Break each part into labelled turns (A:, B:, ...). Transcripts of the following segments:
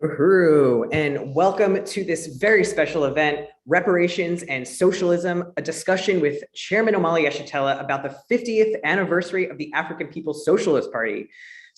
A: Uhuru, and welcome to this very special event, Reparations and Socialism, a discussion with Chairman Omali Yeshitela about the 50th anniversary of the African People's Socialist Party.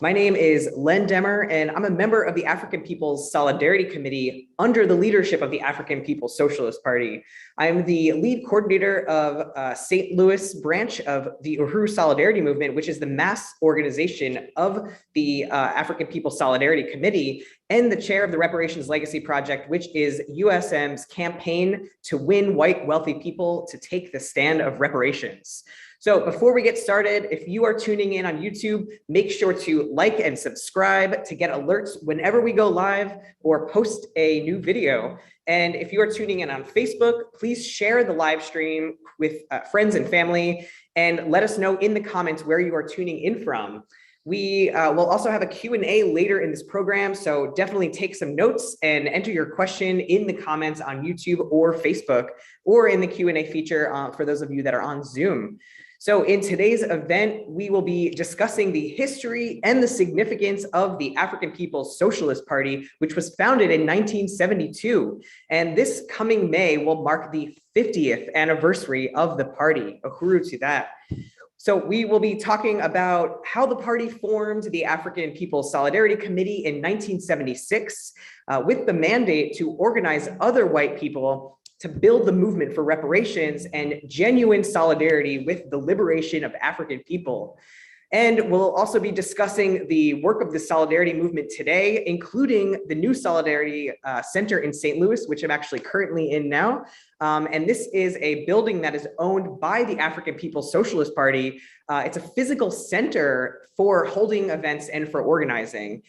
A: My name is Len Demmer, and I'm a member of the African People's Solidarity Committee under the leadership of the African People's Socialist Party. I'm the lead coordinator of St. Louis branch of the Uhuru Solidarity Movement, which is the mass organization of the African People's Solidarity Committee, and the chair of the Reparations Legacy Project, which is USM's campaign to win white wealthy people to take the stand of reparations. So before we get started, if you are tuning in on YouTube, make sure to like and subscribe to get alerts whenever we go live or post a new video. And if you are tuning in on Facebook, please share the live stream with friends and family and let us know in the comments where you are tuning in from. We will also have a Q&A later in this program, so definitely take some notes and enter your question in the comments on YouTube or Facebook, or in the Q&A feature for those of you that are on Zoom. So in today's event, we will be discussing the history and the significance of the African People's Socialist Party, which was founded in 1972. And this coming May will mark the 50th anniversary of the party. Uhuru to that. So we will be talking about how the party formed the African People's Solidarity Committee in 1976 with the mandate to organize other white people to build the movement for reparations and genuine solidarity with the liberation of African people. And we'll also be discussing the work of the Solidarity Movement today, including the new Solidarity Center in St. Louis, which I'm actually currently in now. And this is a building that is owned by the African People's Socialist Party. It's a physical center for holding events and for organizing.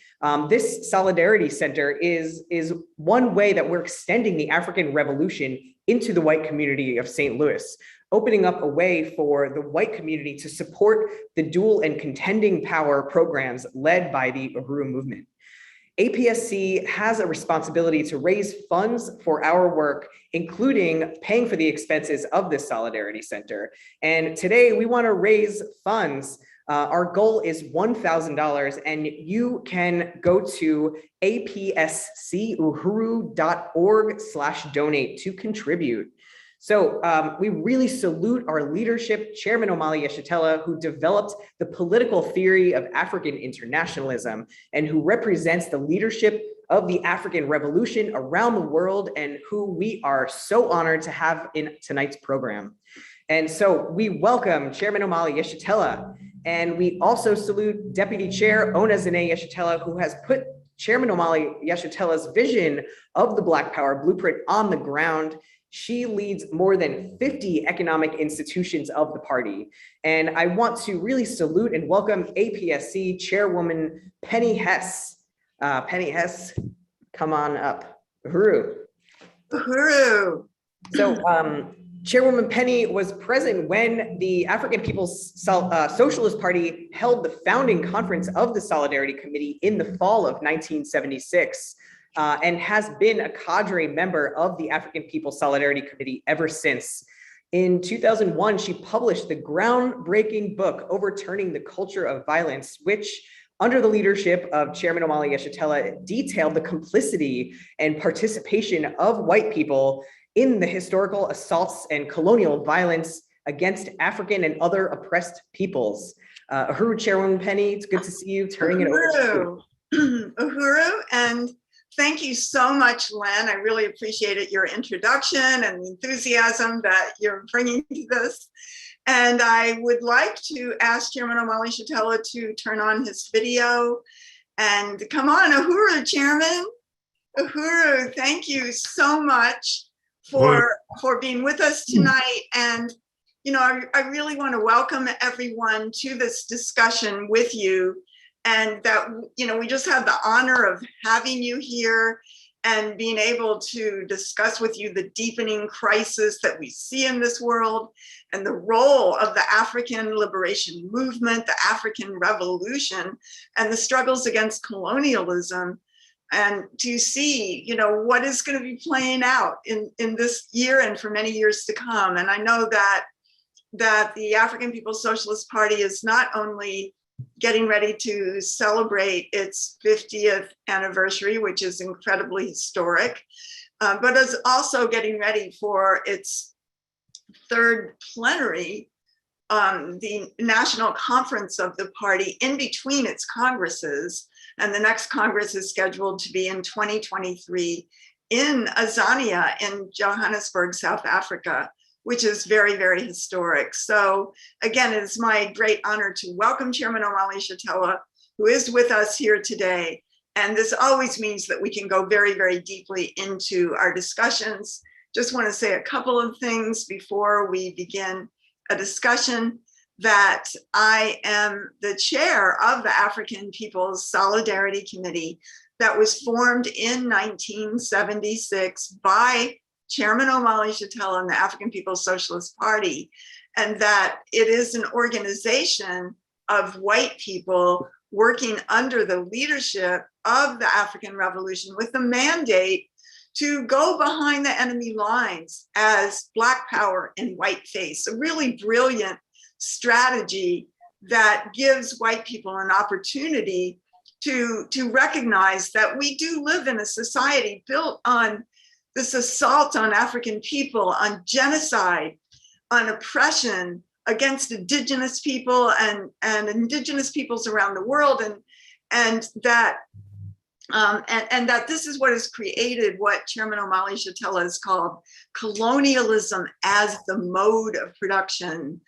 A: This Solidarity Center is one way that we're extending the African Revolution into the white community of St. Louis, opening up a way for the white community to support the dual and contending power programs led by the Uhuru movement. APSC has a responsibility to raise funds for our work, including paying for the expenses of this Solidarity Center. And today we want to raise funds. Our goal is $1,000, and you can go to apscuhuru.org/donate to contribute. So we really salute our leadership, Chairman Omali Yeshitela, who developed the political theory of African internationalism and who represents the leadership of the African Revolution around the world, and who we are so honored to have in tonight's program. And so we welcome Chairman Omali Yeshitela, and we also salute Deputy Chair Ona Zane Yeshitela, who has put Chairman Omali Yeshitela's vision of the Black Power Blueprint on the ground. She leads more than 50 economic institutions of the party. And I want to really salute and welcome APSC Chairwoman Penny Hess. Penny Hess, come on up. Uhuru.
B: Uhuru.
A: So Chairwoman Penny was present when the African People's Socialist Party held the founding conference of the Solidarity Committee in the fall of 1976. And has been a cadre member of the African People's Solidarity Committee ever since. In 2001, she published the groundbreaking book, Overturning the Culture of Violence, which, under the leadership of Chairman Omali Yeshitela, detailed the complicity and participation of white people in the historical assaults and colonial violence against African and other oppressed peoples. Uhuru, Chairwoman Penny, it's good to see you. Turning it over to
B: you. Uhuru, and thank you so much, Len. I really appreciated your introduction and the enthusiasm that you're bringing to this. And I would like to ask Chairman Omali Yeshitela to turn on his video. And come on, Uhuru, Chairman. Uhuru, thank you so much for being with us tonight. And, you know, I really want to welcome everyone to this discussion with you. And that, you know, we just have the honor of having you here and being able to discuss with you the deepening crisis that we see in this world and the role of the African liberation movement, the African Revolution, and the struggles against colonialism, and to see, you know, what is going to be playing out in this year and for many years to come. And I know that the African People's Socialist Party is not only getting ready to celebrate its 50th anniversary, which is incredibly historic, but is also getting ready for its third plenary, the national conference of the party in between its congresses. And the next Congress is scheduled to be in 2023 in Azania in Johannesburg, South Africa, which is very, very historic. So again, it is my great honor to welcome Chairman Omali Yeshitela, who is with us here today. And this always means that we can go very, very deeply into our discussions. Just want to say a couple of things before we begin a discussion, that I am the chair of the African People's Solidarity Committee that was formed in 1976 by Chairman Omali Yeshitela and the African People's Socialist Party, and that it is an organization of white people working under the leadership of the African Revolution with the mandate to go behind the enemy lines as Black power in white face, a really brilliant strategy that gives white people an opportunity to recognize that we do live in a society built on this assault on African people, on genocide, on oppression against indigenous people and indigenous peoples around the world, and that this is what has created what Chairman Omali Yeshitela has called colonialism as the mode of production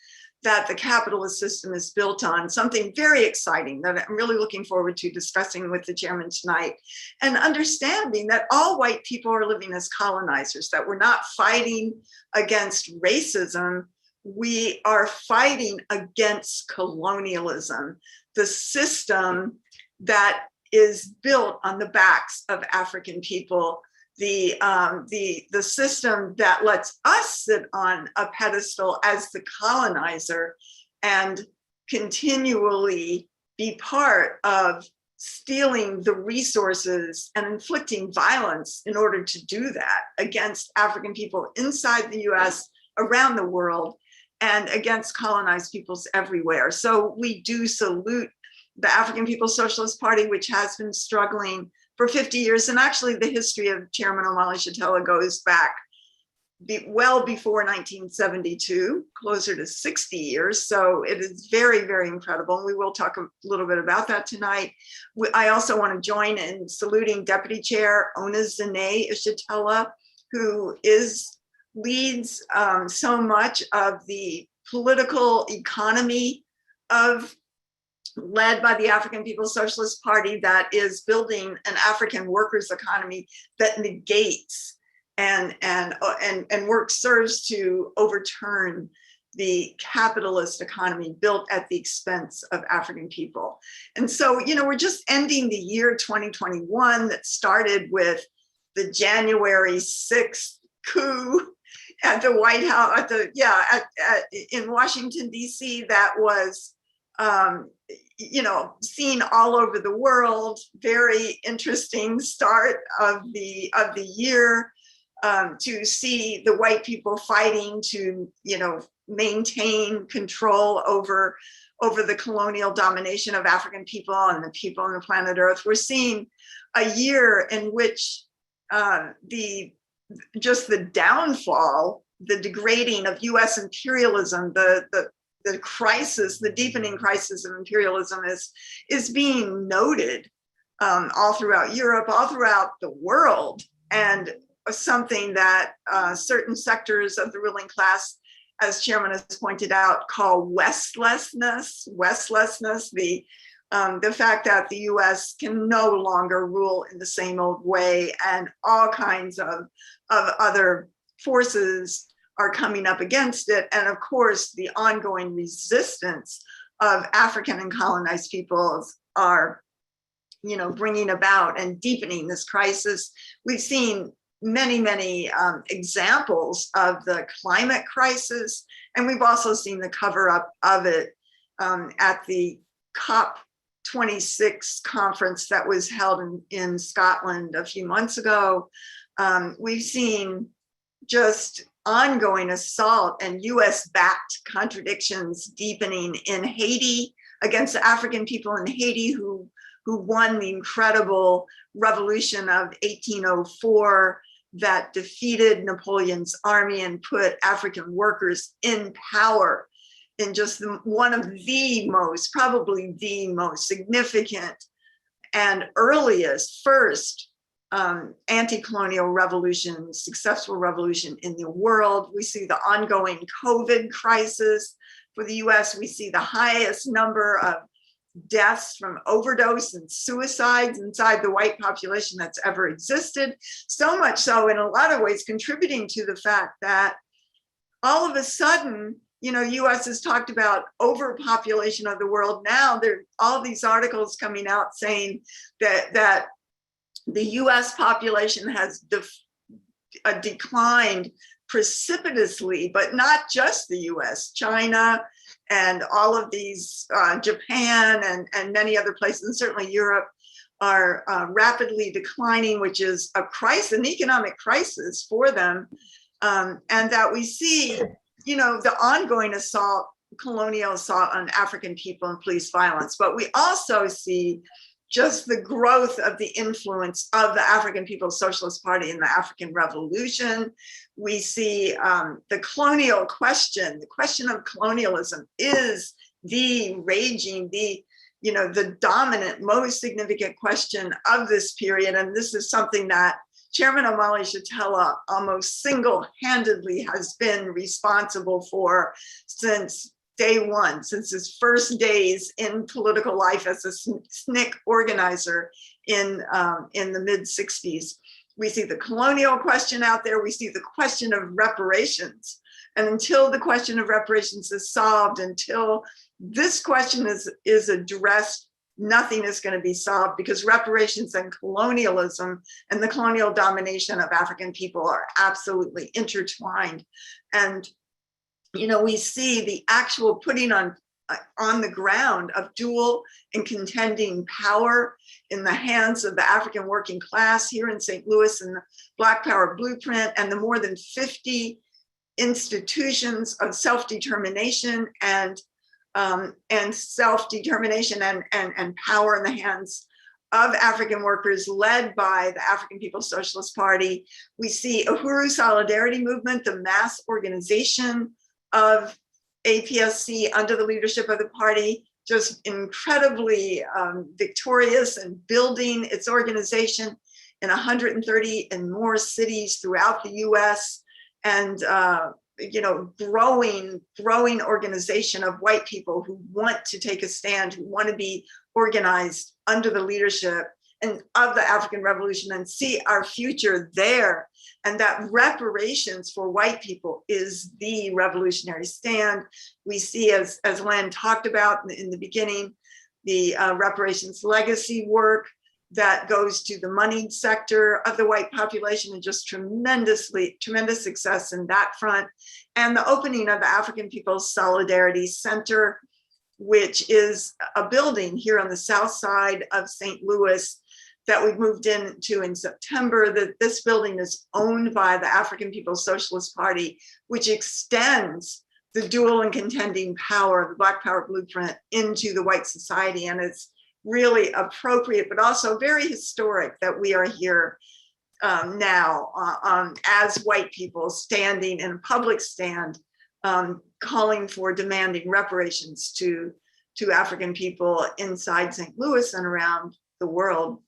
B: that the capitalist system is built on. Something very exciting that I'm really looking forward to discussing with the chairman tonight, and understanding that all white people are living as colonizers, that we're not fighting against racism, we are fighting against colonialism, the system that is built on the backs of African people, the system that lets us sit on a pedestal as the colonizer and continually be part of stealing the resources and inflicting violence in order to do that against African people inside the US, around the world, and against colonized peoples everywhere. So we do salute the African People's Socialist Party, which has been struggling for 50 years. And actually the history of Chairman Omali Yeshitela goes back well before 1972, closer to 60 years. So it is very, very incredible. And we will talk a little bit about that tonight. I also want to join in saluting Deputy Chair Ona Zane Yeshitela, who leads so much of the political economy led by the African People's Socialist Party that is building an African workers' economy that negates and serves to overturn the capitalist economy built at the expense of African people. And so, we're just ending the year 2021 that started with the January 6th coup at the White House, in Washington, D.C. that was seen all over the world. Very interesting start of the year, to see the white people fighting to maintain control over the colonial domination of African people and the people on the planet Earth. We're seeing a year in which the downfall, the degrading of US imperialism, the crisis, the deepening crisis of imperialism is being noted all throughout Europe, all throughout the world, and something that certain sectors of the ruling class, as Chairman has pointed out, call Westlessness, the fact that the US can no longer rule in the same old way, and all kinds of other forces are coming up against it. And of course, the ongoing resistance of African and colonized peoples are, bringing about and deepening this crisis. We've seen many examples of the climate crisis, and we've also seen the cover up of it at the COP26 conference that was held in Scotland a few months ago. We've seen just ongoing assault and US-backed contradictions deepening in Haiti against the African people in Haiti who won the incredible revolution of 1804 that defeated Napoleon's army and put African workers in power in just one of the most, probably the most significant and earliest, first anti-colonial revolution, successful revolution in the world. We see the ongoing COVID crisis for the US. We see the highest number of deaths from overdose and suicides inside the white population that's ever existed. So much so, in a lot of ways, contributing to the fact that all of a sudden, US has talked about overpopulation of the world. Now there are all these articles coming out saying that the US population has declined precipitously, but not just the US, China, and all of these, Japan and many other places, and certainly Europe, are rapidly declining, which is a crisis, an economic crisis for them. And that we see, the ongoing assault, colonial assault on African people and police violence, but we also see just the growth of the influence of the African People's Socialist Party in the African Revolution. We see the colonial question, the question of colonialism is the raging, the dominant, most significant question of this period. And this is something that Chairman Omali Yeshitela almost single-handedly has been responsible for since day one, since his first days in political life as a SNCC organizer in the mid-60s. We see the colonial question out there. We see the question of reparations. And until the question of reparations is solved, until this question is addressed, nothing is going to be solved, because reparations and colonialism and the colonial domination of African people are absolutely intertwined. And we see the actual putting on the ground of dual and contending power in the hands of the African working class here in St. Louis and the Black Power Blueprint, and the more than 50 institutions of self-determination and self-determination and power in the hands of African workers led by the African People's Socialist Party. We see Uhuru Solidarity Movement, the mass organization of APSC under the leadership of the party, just incredibly victorious and building its organization in 130 and more cities throughout the US, and growing organization of white people who want to take a stand, who want to be organized under the leadership and of the African Revolution and see our future there. And that reparations for white people is the revolutionary stand. We see, as Len talked about in the beginning, the reparations legacy work that goes to the moneyed sector of the white population, and just tremendous success in that front. And the opening of the African People's Solidarity Center, which is a building here on the south side of St. Louis that we moved into in September. That this building is owned by the African People's Socialist Party, which extends the dual and contending power of the Black Power Blueprint into the white society. And it's really appropriate, but also very historic that we are here now as white people standing in a public stand, calling for demanding reparations to African people inside St. Louis and around the world.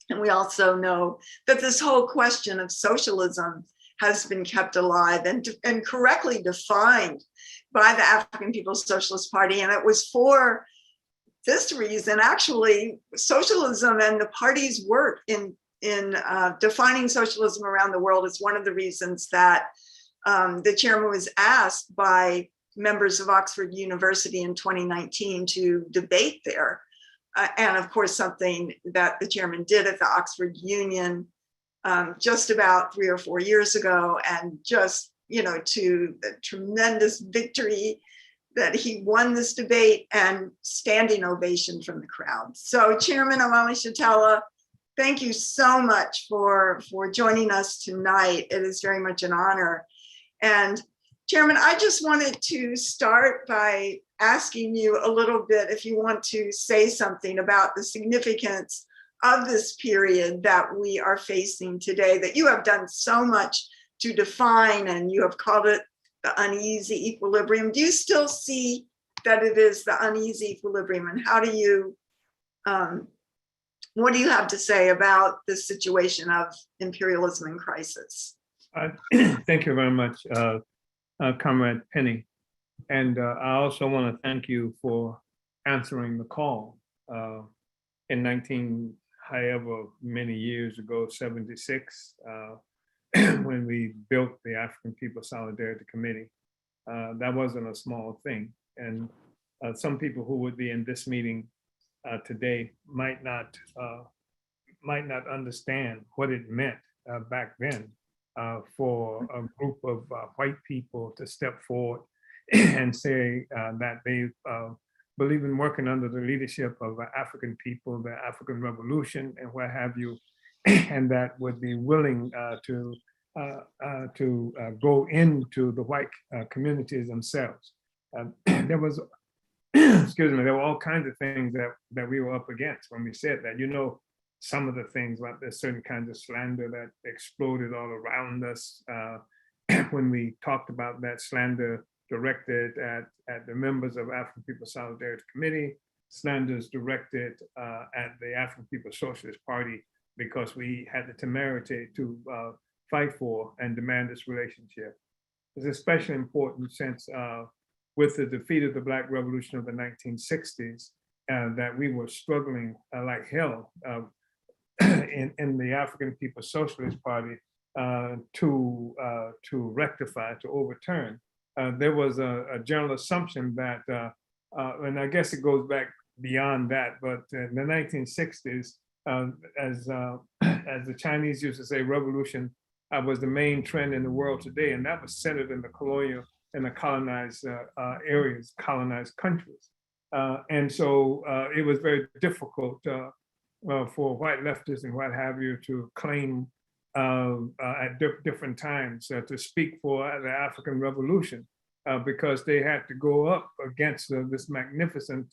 B: And we also know that this whole question of socialism has been kept alive and correctly defined by the African People's Socialist Party. And it was for this reason, actually, socialism and the party's work in defining socialism around the world is one of the reasons that the chairman was asked by members of Oxford University in 2019 to debate there. And of course, something that the chairman did at the Oxford Union just about 3 or 4 years ago, and just, to the tremendous victory that he won this debate and standing ovation from the crowd. So Chairman Omali Yeshitela, thank you so much for joining us tonight. It is very much an honor. And Chairman, I just wanted to start by asking you a little bit if you want to say something about the significance of this period that we are facing today, that you have done so much to define, and you have called it the uneasy equilibrium. Do you still see that it is the uneasy equilibrium, and how do you, what do you have to say about this situation of imperialism in crisis?
C: Thank you very much, Comrade Penny. And I also want to thank you for answering the call in however many years ago, 76, when we built the African People Solidarity Committee. That wasn't a small thing. And some people who would be in this meeting today might not understand what it meant back then for a group of white people to step forward and say that they believe in working under the leadership of African people, the African Revolution, and what have you, and that would be willing to go into the white communities themselves. There was, excuse me, there were all kinds of things that we were up against when we said that. You know, some of the things, like there's certain kinds of slander that exploded all around us when we talked about that slander directed at the members of African People Solidarity Committee, slanders directed at the African People Socialist Party, because we had the temerity to fight for and demand this relationship. It's especially important since with the defeat of the Black Revolution of the 1960s, that we were struggling like hell in the African People Socialist Party to rectify, to overturn. There was a general assumption that, and I guess it goes back beyond that, but in the 1960s, as the Chinese used to say, revolution was the main trend in the world today, and that was centered in the colonial and the colonized areas, colonized countries. And so it was very difficult for white leftists and what have you to claim at different times to speak for the African Revolution, because they had to go up against this magnificent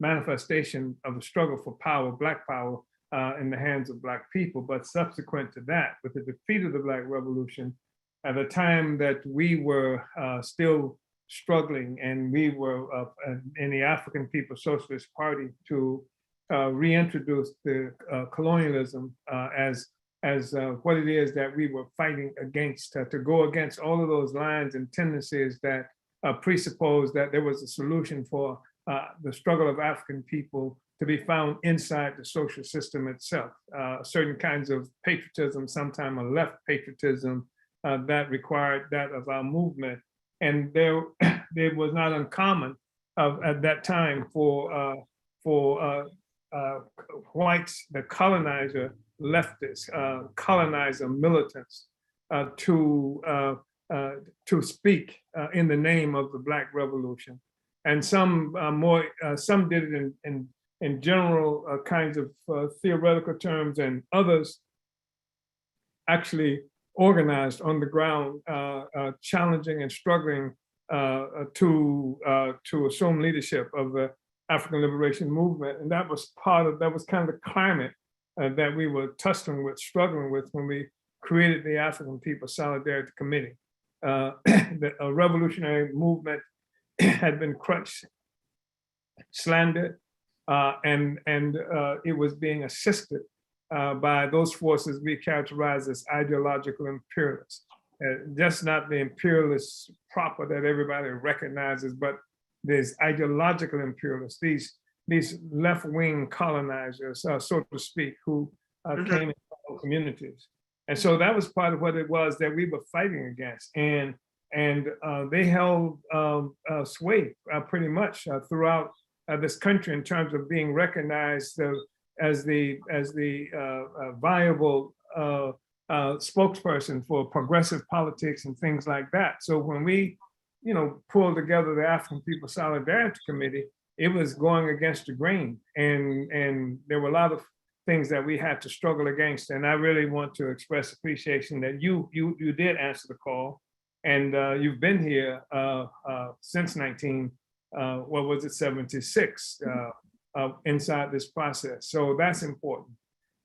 C: manifestation of the struggle for power, Black power, in the hands of Black people. But subsequent to that, with the defeat of the Black Revolution, at the time that we were still struggling, and we were in the African People Socialist Party to reintroduce the colonialism as what it is that we were fighting against, to go against all of those lines and tendencies that presuppose that there was a solution for the struggle of African people to be found inside the social system itself. Certain kinds of patriotism, sometimes a left patriotism, that required that of our movement. And there was not uncommon at that time for whites, the colonizer leftists, colonizer militants, to speak in the name of the Black Revolution. And some some did it in general kinds of theoretical terms, and others actually organized on the ground, challenging and struggling to assume leadership of the African liberation movement. And that was that was kind of the climate that we were tussling with, struggling with, when we created the African People Solidarity Committee. The revolutionary movement had been crushed, slandered, and it was being assisted by those forces we characterize as ideological imperialists. Just not the imperialists proper that everybody recognizes, but there's ideological imperialists, these left-wing colonizers, so to speak, who came into communities. And so that was part of what it was that we were fighting against. And they held sway pretty much throughout this country in terms of being recognized as the viable spokesperson for progressive politics and things like that. So when we, pulled together the African People Solidarity Committee, it was going against the grain, and there were a lot of things that we had to struggle against. And I really want to express appreciation that you did answer the call, and you've been here since 19 what was it, 76, inside this process. So that's important.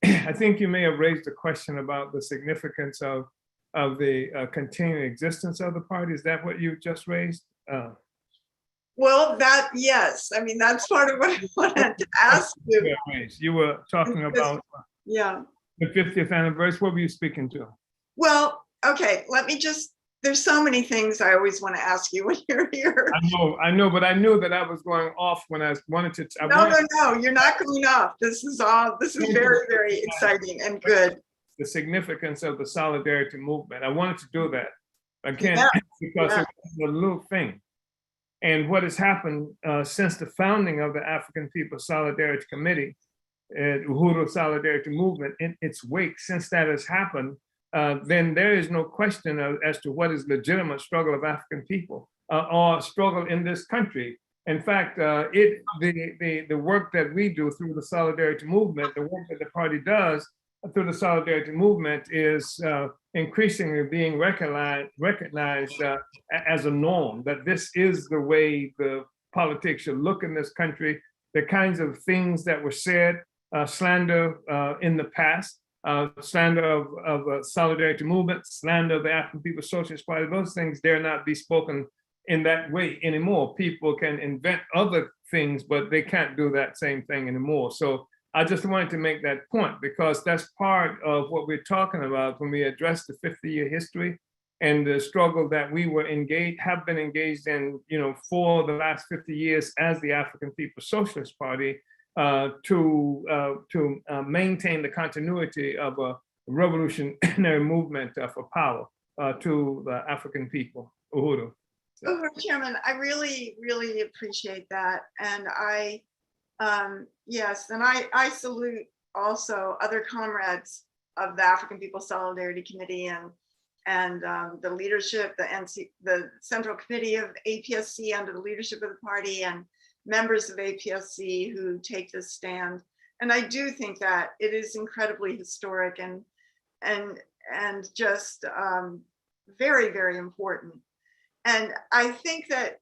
C: I think you may have raised a question about the significance of the continuing existence of the party. Is that what you just raised?
B: Well, yes, I mean, that's part of what I wanted to ask you.
C: You were talking about
B: Yeah.
C: the 50th anniversary. What were you speaking to?
B: Well, okay, let me just, there's so many things I always want to ask you when you're here.
C: I know, but I knew that I was going off when I wanted to.
B: No, you're not going off. This is very, very exciting and good.
C: The significance of the solidarity movement. I wanted to do that again because it was a little thing. And what has happened since the founding of the African People's Solidarity Committee, Uhuru Solidarity Movement, in its wake, since that has happened, then there is no question as to what is legitimate struggle of African people or struggle in this country. In fact, the work that we do through the Solidarity Movement, the work that the party does through the Solidarity Movement is increasingly being recognized as a norm, that this is the way the politics should look in this country. The kinds of things that were said, slander in the past, slander of Solidarity Movement, slander of the African People's Socialist Party, those things dare not be spoken in that way anymore. People can invent other things, but they can't do that same thing anymore. So I just wanted to make that point because that's part of what we're talking about when we address the 50-year history and the struggle that we have been engaged in, for the last 50 years as the African People's Socialist Party to maintain the continuity of a revolutionary movement for power to the African people. Uhuru.
B: Oh, Chairman, I really, really appreciate that. And yes, and I salute also other comrades of the African People's Solidarity Committee and the leadership, the Central Committee of APSC under the leadership of the party and members of APSC who take this stand. And I do think that it is incredibly historic and just very, very important. And I think that,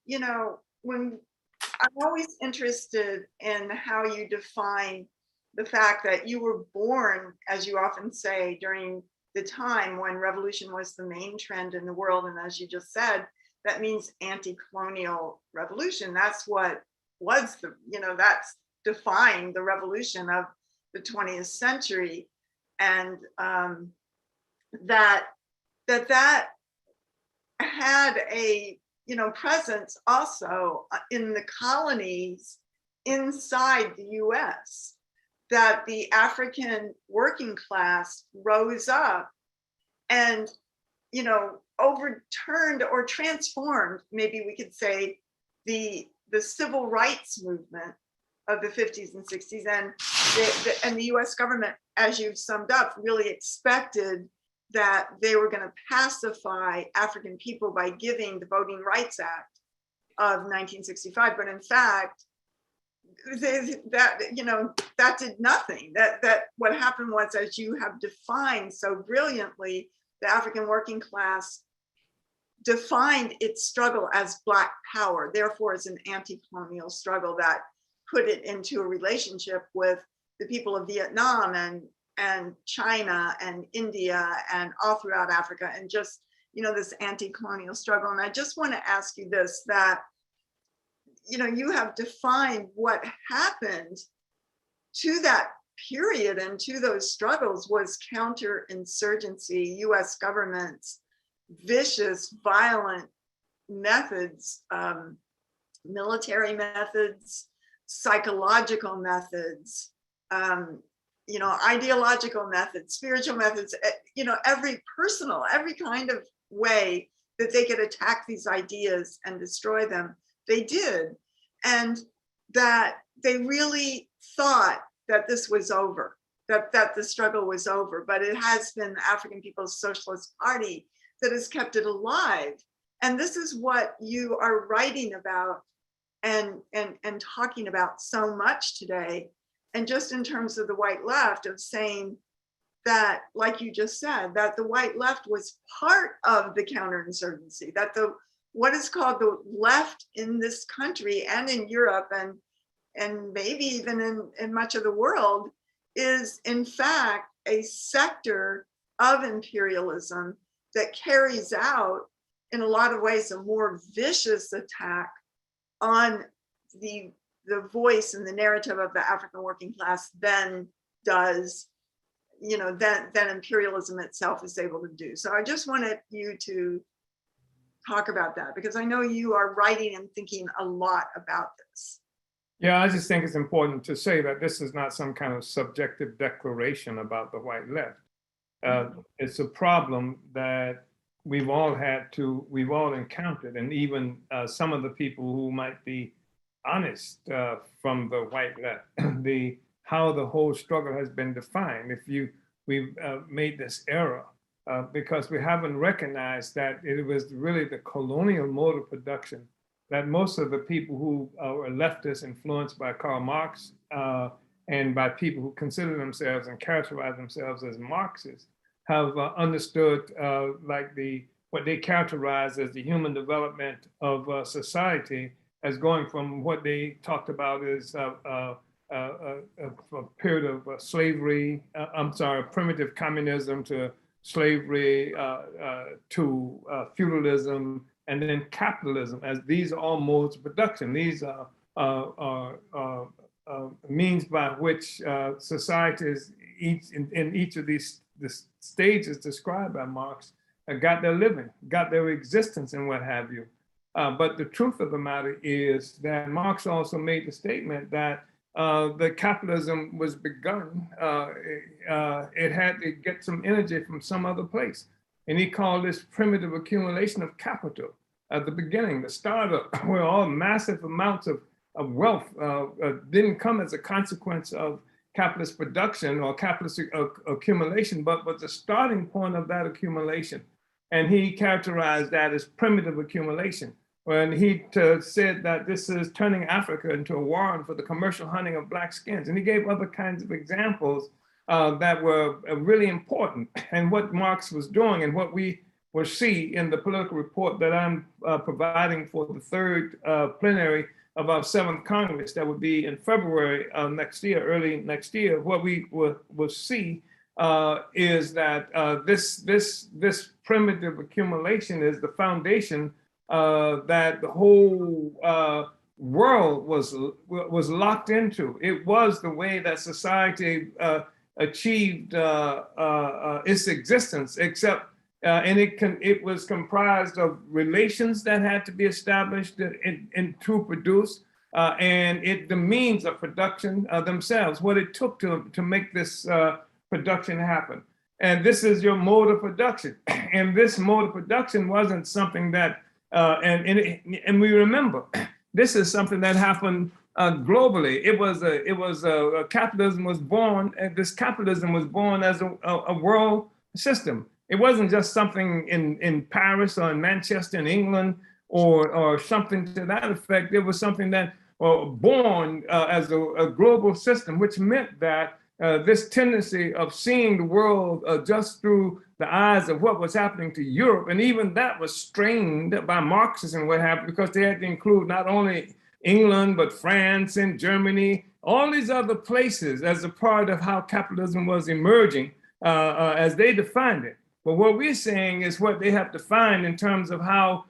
B: when I'm always interested in how you define the fact that you were born, as you often say, during the time when revolution was the main trend in the world. And as you just said, that means anti-colonial revolution. That's what was that's defined the revolution of the 20th century. And that had a presence also in the colonies inside the US, that the African working class rose up and overturned or transformed, maybe we could say, the civil rights movement of the 50s and 60s, and the US government, as you've summed up, really expected that they were going to pacify African people by giving the Voting Rights Act of 1965. But in fact, that did nothing. That what happened was, as you have defined so brilliantly, the African working class defined its struggle as Black power, therefore as an anti-colonial struggle that put it into a relationship with the people of Vietnam and China and India and all throughout Africa, and just, this anti-colonial struggle. And I just want to ask you this, that, you have defined what happened to that period and to those struggles was counterinsurgency, US government's vicious, violent methods, military methods, psychological methods, ideological methods, spiritual methods, every kind of way that they could attack these ideas and destroy them, they did. And that they really thought that this was over, that the struggle was over, but it has been the African People's Socialist Party that has kept it alive. And this is what you are writing about and talking about so much today. And just in terms of the white left, of saying that, like you just said, that the white left was part of the counterinsurgency, that the what is called the left in this country and in Europe and maybe even in much of the world is in fact a sector of imperialism that carries out in a lot of ways a more vicious attack on the voice and the narrative of the African working class than does, than imperialism itself is able to do. So I just wanted you to talk about that, because I know you are writing and thinking a lot about this.
C: Yeah, I just think it's important to say that this is not some kind of subjective declaration about the white left. It's a problem that we've all encountered, and even some of the people who might be honest from the white left, how the whole struggle has been defined. We've made this error because we haven't recognized that it was really the colonial mode of production that most of the people who were leftists influenced by Karl Marx and by people who consider themselves and characterize themselves as Marxists have understood what they characterize as the human development of society as going from what they talked about as a period of slavery, primitive communism to slavery to feudalism, and then capitalism, as these are all modes of production. These are means by which societies in each of these stages described by Marx got their living, got their existence, and what have you. But the truth of the matter is that Marx also made the statement that the capitalism was begun. It had to get some energy from some other place. And he called this primitive accumulation of capital at the beginning, the startup, where all massive amounts of wealth didn't come as a consequence of capitalist production or capitalist accumulation, but was the starting point of that accumulation. And he characterized that as primitive accumulation. When he said that this is turning Africa into a warren for the commercial hunting of black skins. And he gave other kinds of examples that were really important. And what Marx was doing and what we will see in the political report that I'm providing for the third plenary of our 7th Congress, that would be in February next year, early next year, what we will see is that this primitive accumulation is the foundation that the whole world was locked into. It was the way that society achieved its existence, except and it was comprised of relations that had to be established and to produce, and the means of production themselves, what it took to make this production happen. And this is your mode of production. And this mode of production wasn't something that, and we remember, this is something that happened globally. Capitalism was born, and this capitalism was born as a world system. It wasn't just something in Paris or in Manchester in England or something to that effect. It was something that born as a global system, which meant that this tendency of seeing the world just through the eyes of what was happening to Europe, and even that was strained by Marxists and what happened, because they had to include not only England, but France and Germany, all these other places as a part of how capitalism was emerging as they defined it. But what we're saying is what they have defined in terms of how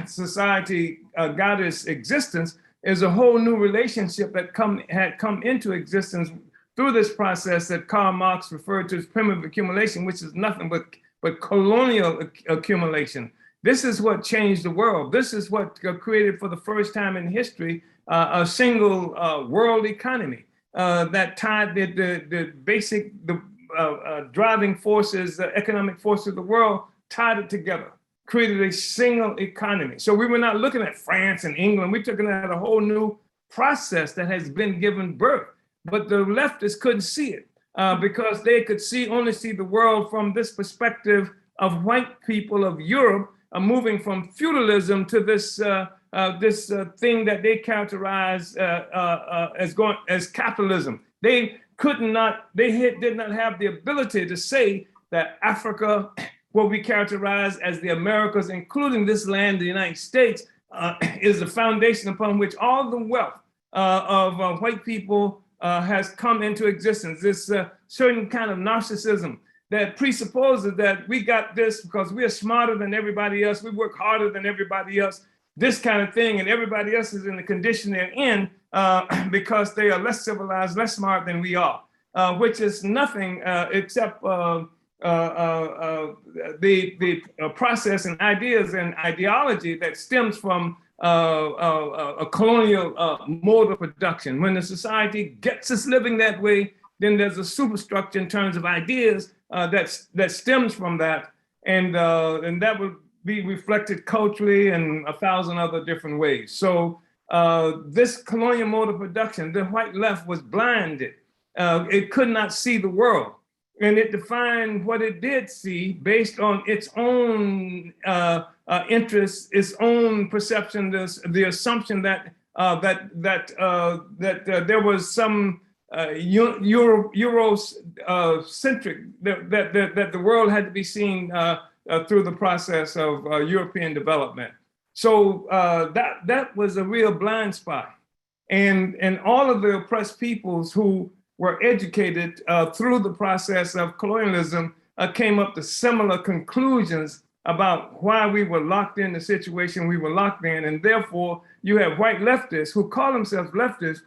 C: society got its existence is a whole new relationship that had come into existence through this process that Karl Marx referred to as primitive accumulation, which is nothing but colonial accumulation. This is what changed the world. This is what created for the first time in history a single world economy that tied the basic driving forces, the economic forces of the world, tied it together, created a single economy. So we were not looking at France and England. We're looking at a whole new process that has been given birth. But the leftists couldn't see it because they could only see the world from this perspective of white people of Europe moving from feudalism to this thing that they characterize as capitalism. They did not have the ability to say that Africa what we characterize as the Americas, including this land, the United States, is the foundation upon which all the wealth of white people has come into existence. This certain kind of narcissism that presupposes that we got this because we are smarter than everybody else, we work harder than everybody else, this kind of thing, and everybody else is in the condition they're in because they are less civilized, less smart than we are, which is nothing except the process and ideas and ideology that stems from a colonial mode of production. When the society gets us living that way, then there's a superstructure in terms of ideas that stems from that, and that would be reflected culturally and 1,000 other different ways. So this colonial mode of production, the white left was blinded. It could not see the world. And it defined what it did see based on its own interests, its own perception, the assumption that there was some Eurocentric, that the world had to be seen through the process of European development. So that was a real blind spot. And all of the oppressed peoples who were educated through the process of colonialism came up to similar conclusions about why we were locked in the situation we were locked in. And therefore, you have white leftists who call themselves leftists,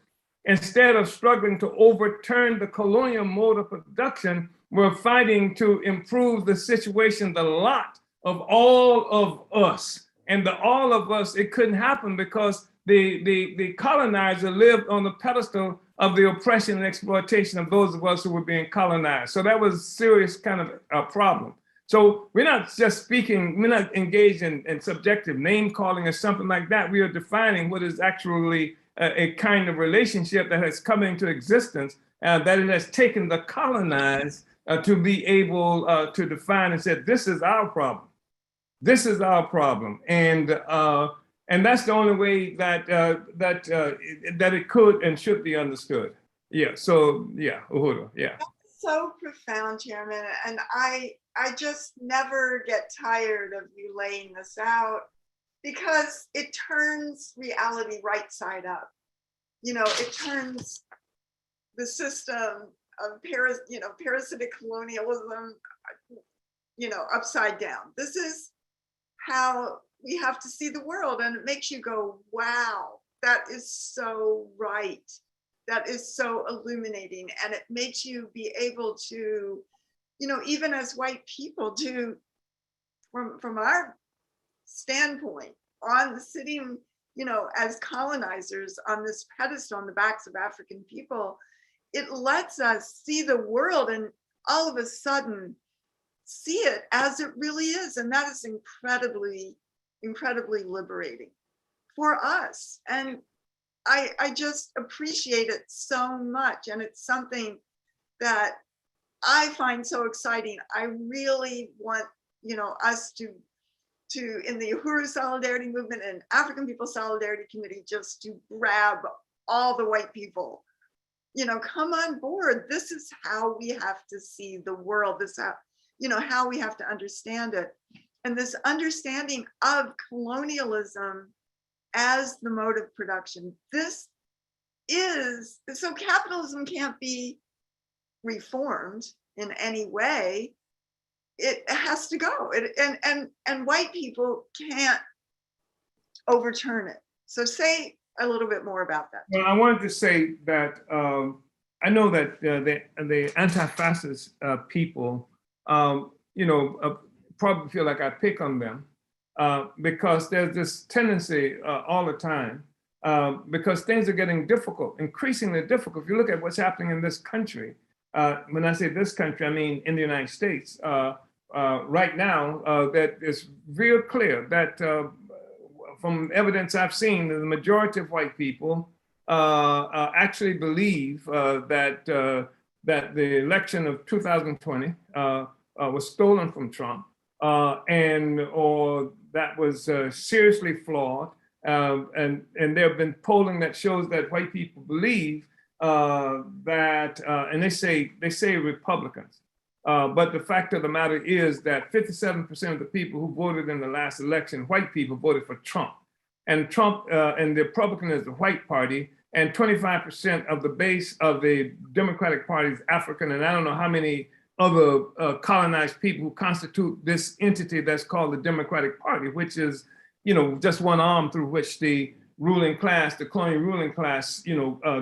C: instead of struggling to overturn the colonial mode of production, were fighting to improve the situation, the lot of all of us. And the all of us, it couldn't happen because the colonizer lived on the pedestal of the oppression and exploitation of those of us who were being colonized. So that was a serious kind of a problem. So we're not just speaking, we're not engaged in subjective name calling or something like that. We are defining what is actually a kind of relationship that has come into existence, that it has taken the colonized to be able to define and say, this is our problem. This is our problem. And that's the only way that it could and should be understood. Yeah, so yeah, Uhuru, yeah.
B: That's so profound, Chairman. And I just never get tired of you laying this out, because it turns reality right side up. You know, it turns the system of parasitic colonialism, upside down. This is how we have to see the world, and it makes you go, wow, that is so right. That is so illuminating, and it makes you be able to, even as white people, to, from our standpoint, on sitting, as colonizers on this pedestal on the backs of African people, it lets us see the world and all of a sudden see it as it really is. And that is incredibly, incredibly liberating for us. And I just appreciate it so much. And it's something that I find so exciting. I really want, us to in the Uhuru Solidarity Movement and African People Solidarity Committee, just to grab all the white people, come on board. This is how we have to see the world. This how we have to understand it. And this understanding of colonialism as the mode of production. This is, so capitalism can't be reformed in any way. It has to go. And white people can't overturn it. So say a little bit more about that.
C: Well, I wanted to say that I know that the anti-fascist people, probably feel like I pick on them because there's this tendency all the time, because things are getting difficult, increasingly difficult. If you look at what's happening in this country, when I say this country, I mean in the United States, right now, that it's real clear that from evidence I've seen, the majority of white people actually believe that the election of 2020 was stolen from Trump, or that was seriously flawed. And there have been polling that shows that white people believe that, and they say Republicans, But the fact of the matter is that 57% of the people who voted in the last election, white people, voted for Trump. And Trump and the Republican is the white party, and 25% of the base of the Democratic Party is African, and I don't know how many other colonized people who constitute this entity that's called the Democratic Party, which is, just one arm through which the ruling class, the colonial ruling class,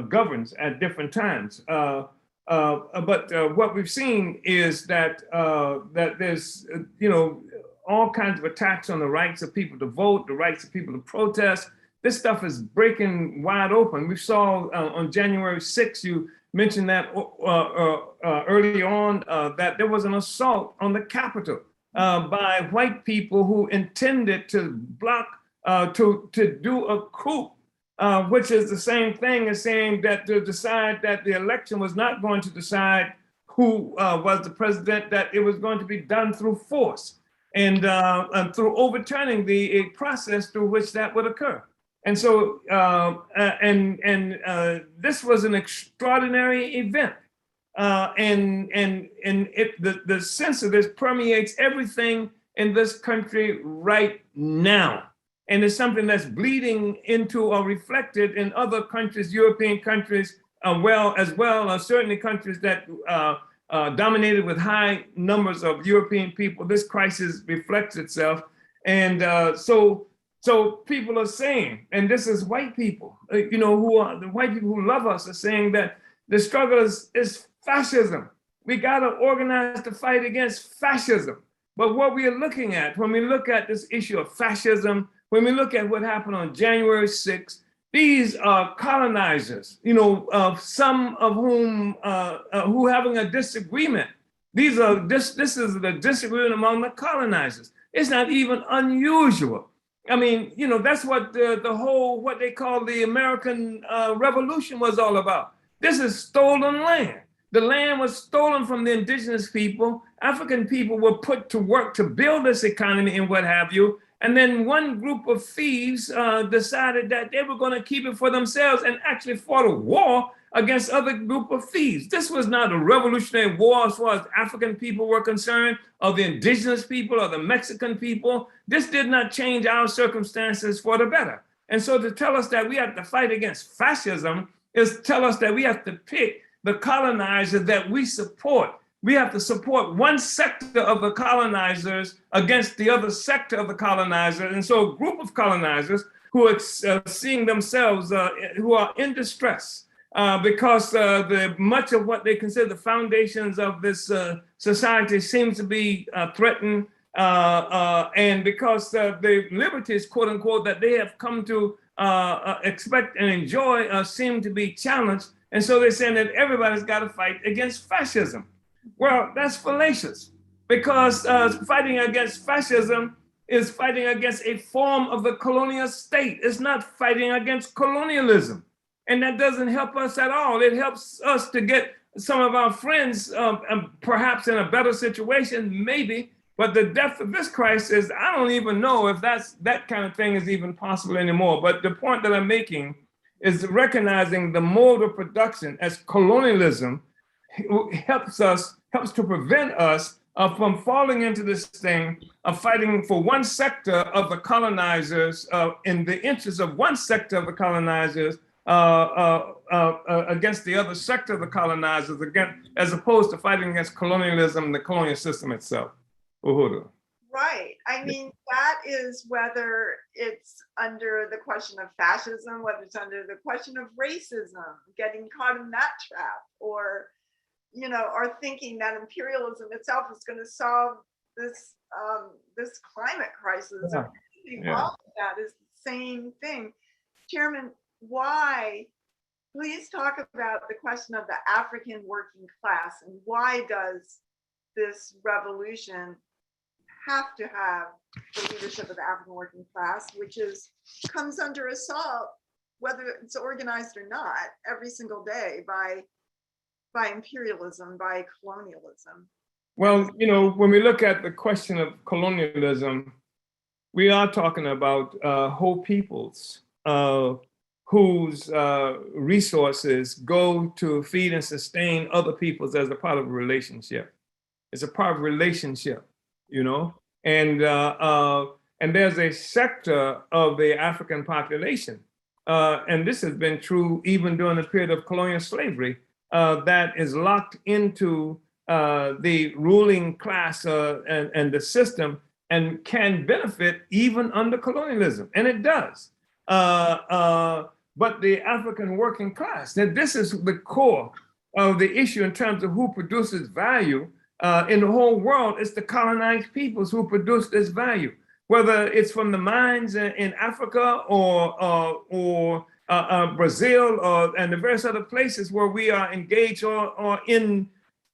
C: governs at different times. But what we've seen is that that there's, all kinds of attacks on the rights of people to vote, the rights of people to protest. This stuff is breaking wide open. We saw on January 6th, you mentioned that early on, that there was an assault on the Capitol by white people who intended to block, to do a coup, which is the same thing as saying that to decide that the election was not going to decide who was the president, that it was going to be done through force and through overturning the process through which that would occur. And so, this was an extraordinary event. The sense of this permeates everything in this country right now. And it's something that's bleeding into or reflected in other countries, European countries, certainly countries that dominated with high numbers of European people. This crisis reflects itself. And so people are saying, and this is white people, who are the white people who love us, are saying that the struggle is fascism. We got to organize to fight against fascism. But what we are looking at, when we look at this issue of fascism, when we look at what happened on January 6th, these are colonizers, some of whom who having a disagreement. This is the disagreement among the colonizers. It's not even unusual. I mean, that's what the whole, what they call the American Revolution was all about. This is stolen land. The land was stolen from the indigenous people. African people were put to work to build this economy and what have you. And then one group of thieves decided that they were going to keep it for themselves and actually fought a war against other group of thieves. This was not a revolutionary war as far as African people were concerned, or the indigenous people, or the Mexican people. This did not change our circumstances for the better. And so to tell us that we have to fight against fascism is tell us that we have to pick the colonizer that we support. We have to support one sector of the colonizers against the other sector of the colonizers. And so a group of colonizers who are seeing themselves, who are in distress because much of what they consider the foundations of this society seems to be threatened. And because the liberties, quote unquote, that they have come to expect and enjoy seem to be challenged. And so they're saying that everybody's got to fight against fascism. Well, that's fallacious, because fighting against fascism is fighting against a form of the colonial state. It's not fighting against colonialism. And that doesn't help us at all. It helps us to get some of our friends perhaps in a better situation, maybe. But the depth of this crisis, I don't even know if that kind of thing is even possible anymore. But the point that I'm making is recognizing the mode of production as colonialism helps to prevent us from falling into this thing of fighting for one sector of the colonizers in the interest of one sector of the colonizers against the other sector of the colonizers, again, as opposed to fighting against colonialism and the colonial system itself. Uhuru.
B: Right. I mean, that is whether it's under the question of fascism, whether it's under the question of racism, getting caught in that trap, or or thinking that imperialism itself is going to solve this this climate crisis.
C: Yeah.
B: All of that is the same thing. Chairman, why? Please talk about the question of the African working class, and why does this revolution have to have the leadership of the African working class, which comes under assault, whether it's organized or not, every single day by imperialism, by colonialism?
C: Well, when we look at the question of colonialism, we are talking about whole peoples whose resources go to feed and sustain other peoples as a part of a relationship. It's a part of relationship, you know, and there's a sector of the African population, and this has been true even during the period of colonial slavery, that is locked into the ruling class and the system, and can benefit even under colonialism, and it does. But the African working class, that this is the core of the issue in terms of who produces value in the whole world. It's the colonized peoples who produce this value, whether it's from the mines in Africa or Brazil and the various other places where we are engaged, or in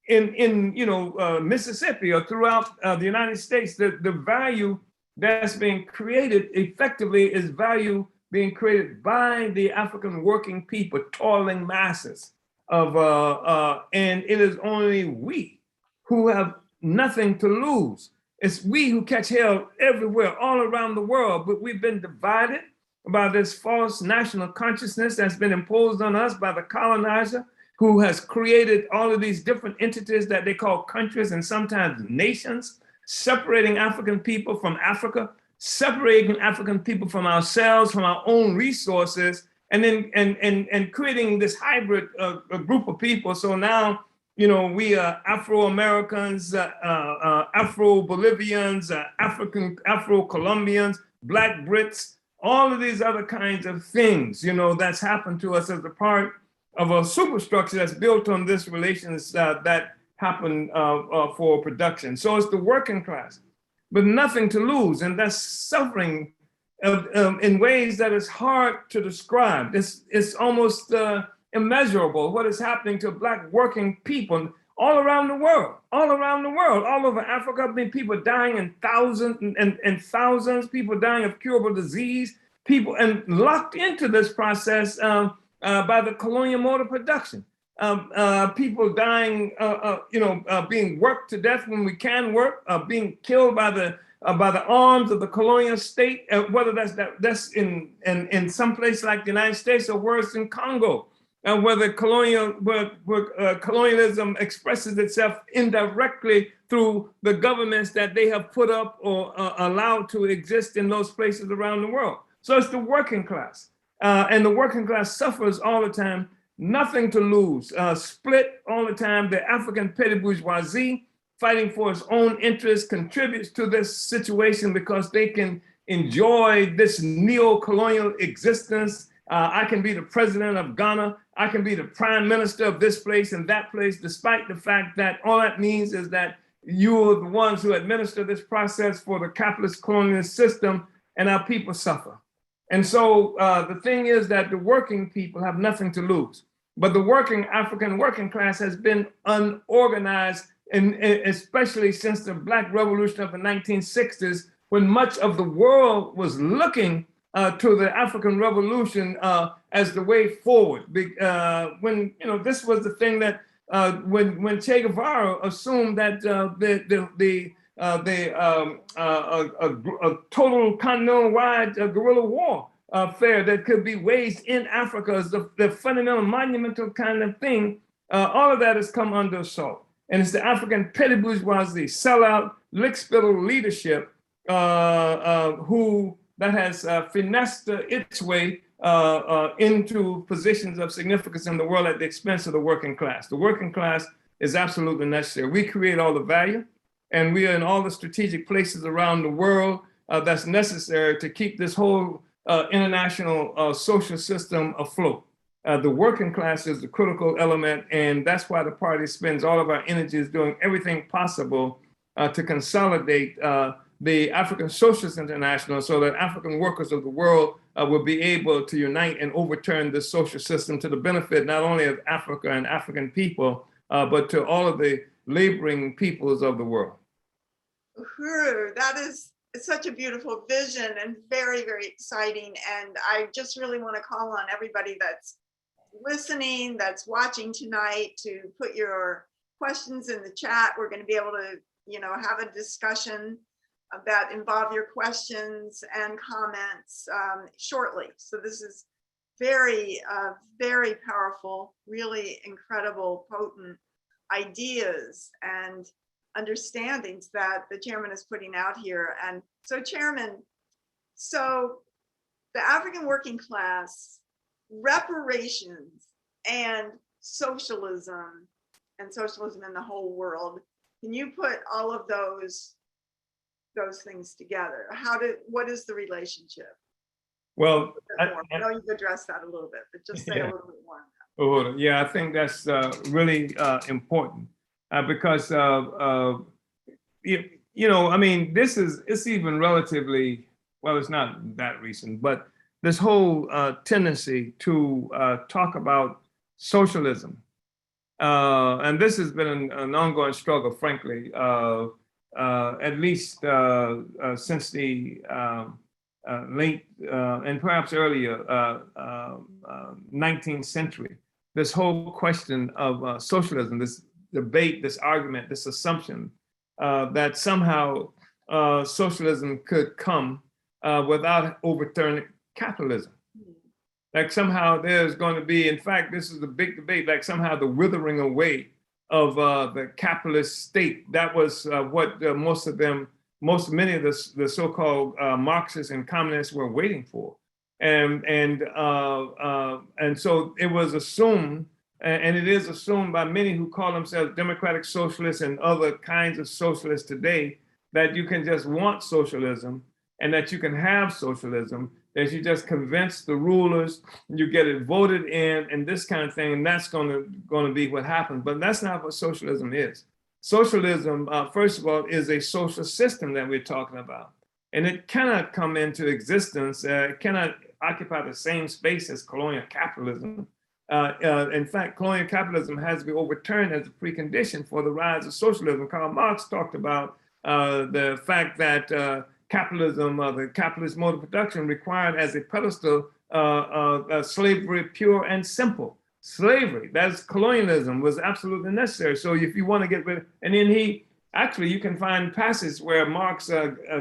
C: Mississippi or throughout the United States. The value that's being created effectively is value being created by the African working people, toiling masses and it is only we who have nothing to lose. It's we who catch hell everywhere, all around the world, but we've been divided by this false national consciousness that's been imposed on us by the colonizer, who has created all of these different entities that they call countries and sometimes nations, separating African people from Africa, separating African people from ourselves, from our own resources, and then and creating this hybrid group of people. So now, we are Afro-Americans, Afro-Bolivians, Afro-Colombians, Black Brits, all of these other kinds of things, that's happened to us as a part of a superstructure that's built on this relations that happened for production. So it's the working class, but nothing to lose, and that's suffering in ways that is hard to describe. It's almost immeasurable what is happening to Black working people all around the world, all over Africa. People dying in thousands and thousands, people dying of curable disease, people and locked into this process by the colonial mode of production. People dying, being worked to death when we can work, being killed by the arms of the colonial state, whether that's in some place like the United States or worse in Congo, where colonialism expresses itself indirectly through the governments that they have put up or allowed to exist in those places around the world. So it's the working class, and the working class suffers all the time. Nothing to lose, split all the time. The African petty bourgeoisie, fighting for its own interests, contributes to this situation because they can enjoy this neo-colonial existence. I can be the president of Ghana. I can be the prime minister of this place and that place, despite the fact that all that means is that you are the ones who administer this process for the capitalist colonial system, and our people suffer. And so the thing is that the working people have nothing to lose. But the African working class has been unorganized, and especially since the Black Revolution of the 1960s, when much of the world was looking to the African Revolution as the way forward. When this was the thing that when Che Guevara assumed that a total continental-wide guerrilla war fair that could be waged in Africa is the fundamental monumental kind of thing. All of that has come under assault. And it's the African petty bourgeoisie, sellout, lick-spittle leadership that has finessed its way into positions of significance in the world at the expense of the working class. The working class is absolutely necessary. We create all the value, and we are in all the strategic places around the world that's necessary to keep this whole international social system afloat. The working class is the critical element, and that's why the party spends all of our energies doing everything possible to consolidate the African Socialist International so that African workers of the world will be able to unite and overturn this social system to the benefit not only of Africa and African people, but to all of the laboring peoples of the world.
B: Uhuru, that is such a beautiful vision and very, very exciting. And I just really want to call on everybody that's listening, that's watching tonight, to put your questions in the chat. We're going to be able to, have a discussion that involve your questions and comments shortly. So this is very, very powerful, really incredible, potent ideas. And understandings that the chairman is putting out here. And so Chairman, so the African working class, reparations and socialism in the whole world, can you put all of those things together? What is the relationship?
C: Well,
B: I know you've addressed that a little bit, but just say a little bit more.
C: Yeah, I think that's really important because I mean, it's even relatively, well, it's not that recent, but this whole tendency to talk about socialism, and this has been an ongoing struggle, frankly, at least since the late and perhaps earlier 19th century. This whole question of socialism, this debate, this argument, this assumption that somehow socialism could come without overturning capitalism. Like somehow there's going to be, in fact, this is the big debate, like somehow the withering away of the capitalist state. That was what many of the so-called Marxists and communists were waiting for. And so it was assumed, and it is assumed by many who call themselves democratic socialists and other kinds of socialists today, that you can just want socialism and that you can have socialism, that you just convince the rulers, you get it voted in and this kind of thing, and that's going to be what happens. But that's not what socialism is. Socialism, first of all, is a social system that we're talking about. And it cannot come into existence, it cannot occupy the same space as colonial capitalism. In fact, colonial capitalism has to be overturned as a precondition for the rise of socialism. Karl Marx talked about the fact that capitalism, the capitalist mode of production, required as a pedestal slavery pure and simple. Slavery, that's colonialism, was absolutely necessary. So if you want to get rid of, and then you can find passages where Marx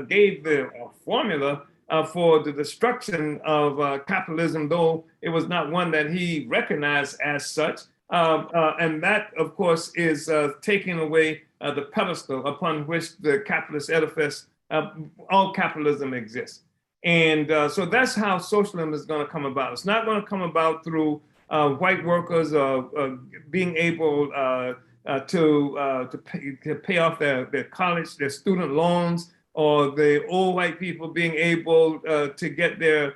C: gave the formula for the destruction of capitalism, though it was not one that he recognized as such. And that, of course, is taking away the pedestal upon which the capitalist edifice, all capitalism exists. And so that's how socialism is going to come about. It's not going to come about through white workers being able to pay off their college, their student loans, or the old white people being able to get their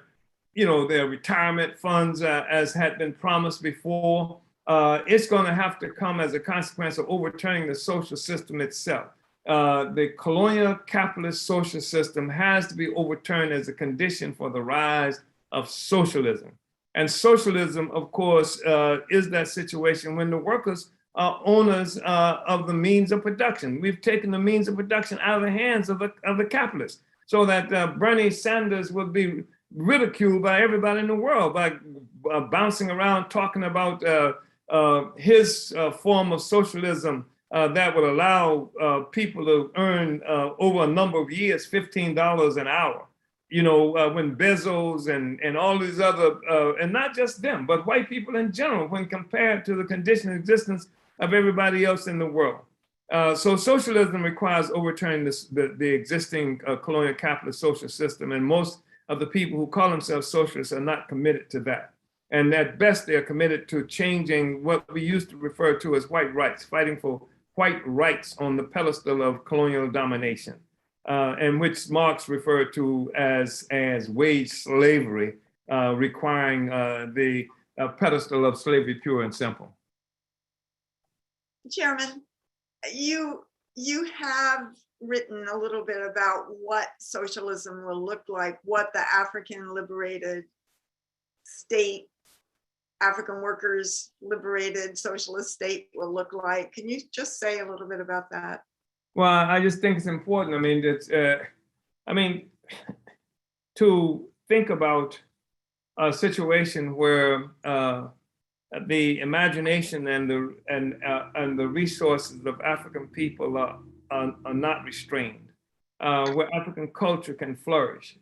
C: retirement funds as had been promised before. It's going to have to come as a consequence of overturning the social system itself. The colonial capitalist social system has to be overturned as a condition for the rise of socialism. And socialism, of course, is that situation when the workers are owners of the means of production. We've taken the means of production out of the hands of the capitalists, so that Bernie Sanders would be ridiculed by everybody in the world by bouncing around talking about his form of socialism that would allow people to earn over a number of years $15 an hour. When Bezos and all these other, and not just them, but white people in general, when compared to the condition of existence of everybody else in the world. So socialism requires overturning the existing colonial capitalist social system, and most of the people who call themselves socialists are not committed to that. And at best, they're committed to changing what we used to refer to as white rights, fighting for white rights on the pedestal of colonial domination. And which Marx referred to as wage slavery, requiring the pedestal of slavery pure and simple.
B: Chairman, you have written a little bit about what socialism will look like, what the African liberated state, African workers liberated socialist state will look like. Can you just say a little bit about that?
C: Well, I just think it's important. I mean, to think about a situation where the imagination and the resources of African people are not restrained, where African culture can flourish,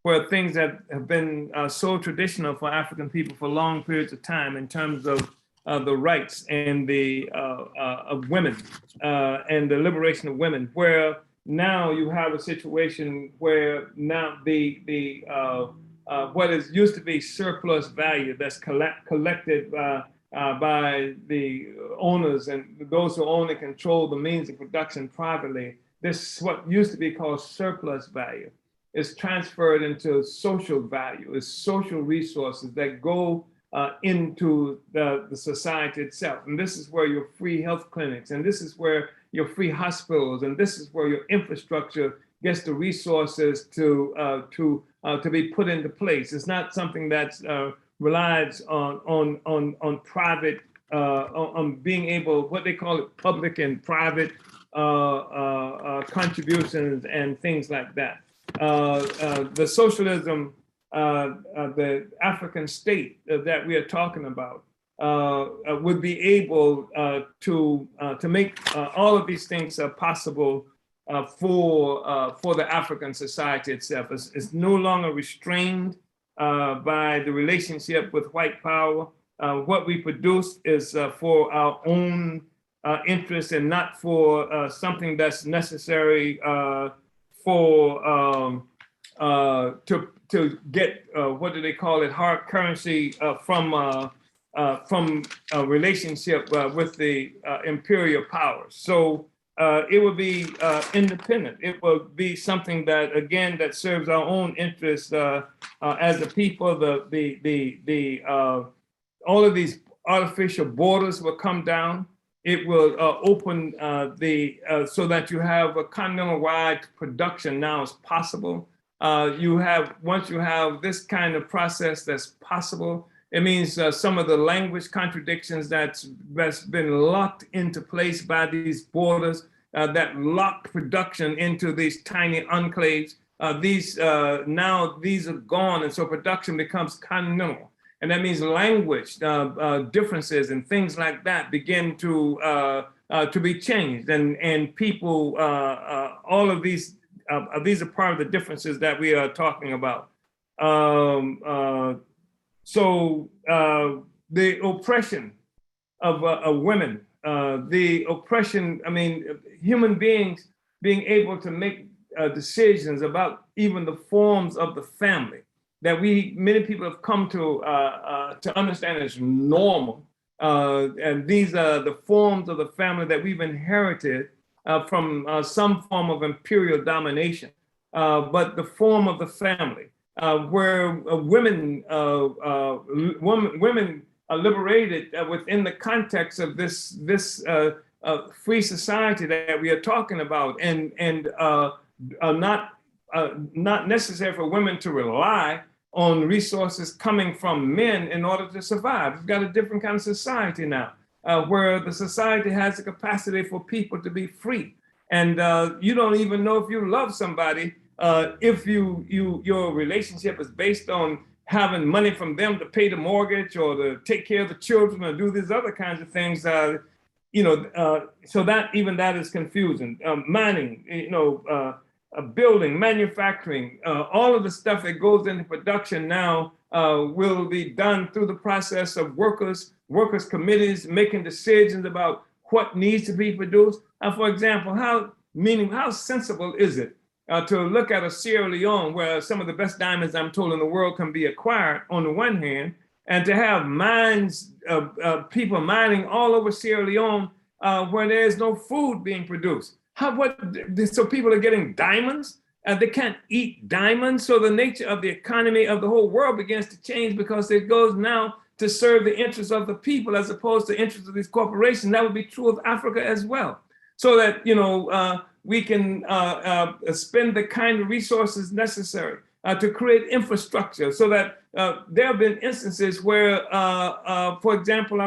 C: where things that have been so traditional for African people for long periods of time in terms of the rights and the of women and the liberation of women, where now you have a situation where now the what is used to be surplus value that's collected by the owners and those who own and control the means of production privately. This, what used to be called surplus value, is transferred into social value, is social resources that go into the society itself. And this is where your free health clinics, and this is where your free hospitals, and this is where your infrastructure gets the resources to be put into place. It's not something that's relies on private, on being able, what they call it, public and private contributions and things like that. The socialism, the African state that we are talking about would be able to make all of these things possible for the African society itself. It's no longer restrained by the relationship with white power. What we produce is for our own interest and not for something that's necessary for to get what do they call it, hard currency from a relationship with the imperial powers. So it would be independent. It will be something that, again, that serves our own interests as a people. All of these artificial borders will come down. It will open so that you have a continental-wide production now is possible. Once you have this kind of process that's possible, it means some of the language contradictions that's been locked into place by these borders that lock production into these tiny enclaves. Now these are gone, and so production becomes continental. And that means language differences and things like that begin to be changed. And people, all of these are part of the differences that we are talking about. So the oppression of women, the oppression, I mean, human beings being able to make decisions about even the forms of the family that many people have come to understand as normal. And these are the forms of the family that we've inherited from some form of imperial domination. But the form of the family, where women are liberated within the context of this free society that we are talking about, and not necessary for women to rely on resources coming from men in order to survive. We've got a different kind of society now, where the society has the capacity for people to be free. And you don't even know if you love somebody if your relationship is based on having money from them to pay the mortgage or to take care of the children or do these other kinds of things. So that is confusing. Mining, building, manufacturing, all of the stuff that goes into production now will be done through the process of workers committees making decisions about what needs to be produced. For example, how sensible is it to look at a Sierra Leone where some of the best diamonds, I'm told, in the world can be acquired on the one hand, and to have mines, people mining all over Sierra Leone where there is no food being produced. So people are getting diamonds, they can't eat diamonds. So the nature of the economy of the whole world begins to change because it goes now to serve the interests of the people as opposed to the interests of these corporations. That would be true of Africa as well. So that, we can spend the kind of resources necessary to create infrastructure, so that there have been instances where, for example,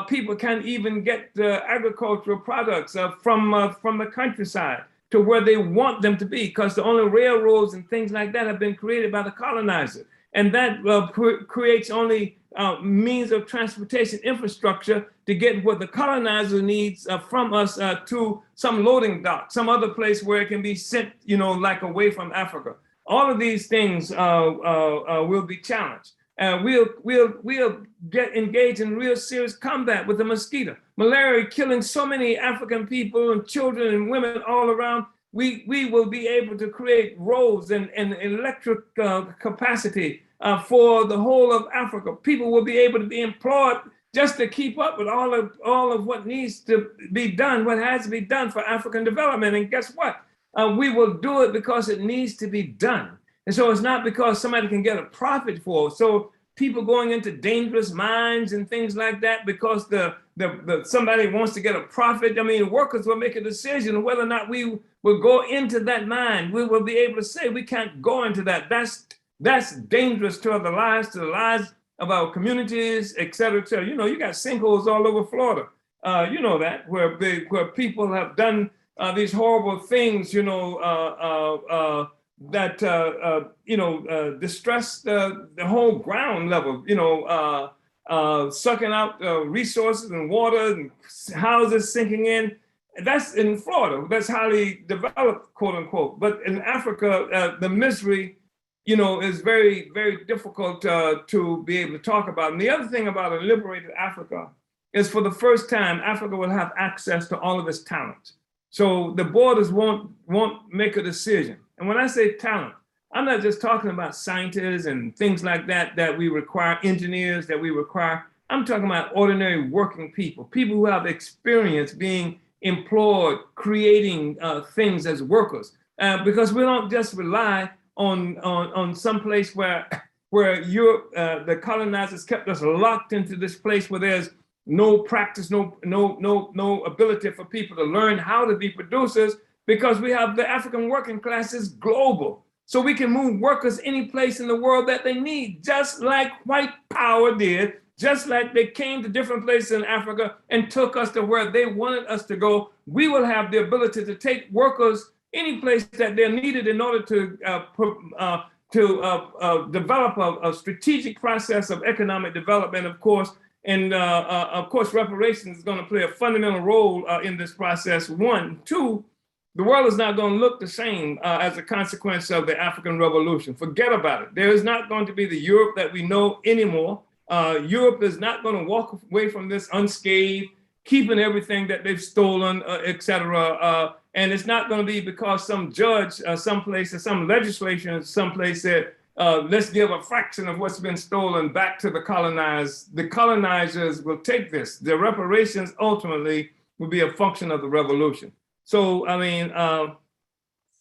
C: people can't even get agricultural products from the countryside to where they want them to be, because the only railroads and things like that have been created by the colonizer. And that creates only means of transportation infrastructure to get what the colonizer needs from us to some loading dock, some other place where it can be sent, like away from Africa. All of these things will be challenged.
D: We'll get engaged in real serious combat with the mosquito. Malaria killing so many African people and children and women all around. We will be able to create roads and electric capacity for the whole of Africa. People will be able to be employed just to keep up with all of what needs to be done, what has to be done for African development. And guess what? We will do it because it needs to be done. And so it's not because somebody can get a profit for it. So people going into dangerous mines and things like that because somebody wants to get a profit. I mean, workers will make a decision whether or not we will go into that mine. We will be able to say we can't go into that. That's dangerous to the lives of our communities, et cetera, et cetera. You know, you got sinkholes all over Florida. You know that, where people have done these horrible things, you know, that distress the whole ground level, you know, sucking out resources and water and houses sinking in. That's in Florida. That's highly developed, quote unquote. But in Africa, the misery, you know, is very, very difficult to be able to talk about. And the other thing about a liberated Africa is, for the first time, Africa will have access to all of its talent. So the borders won't make a decision. And when I say talent, I'm not just talking about scientists and things like that we require, engineers that we require. I'm talking about ordinary working people, people who have experience being employed, creating things as workers. Because we don't just rely on some place where Europe, the colonizers kept us locked into this place where there's no practice, no ability for people to learn how to be producers, because we have the African working classes global. So we can move workers any place in the world that they need, just like white power did, just like they came to different places in Africa and took us to where they wanted us to go. We will have the ability to take workers any place that they're needed in order to develop a strategic process of economic development, of course. And of course, reparations is going to play a fundamental role in this process. One, two, the world is not going to look the same as a consequence of the African Revolution. Forget about it. There is not going to be the Europe that we know anymore. Europe is not going to walk away from this unscathed, keeping everything that they've stolen, et cetera. And it's not going to be because some judge someplace or some legislation someplace said, let's give a fraction of what's been stolen back to the colonized. The colonizers will take this. The reparations ultimately will be a function of the revolution. So, I mean,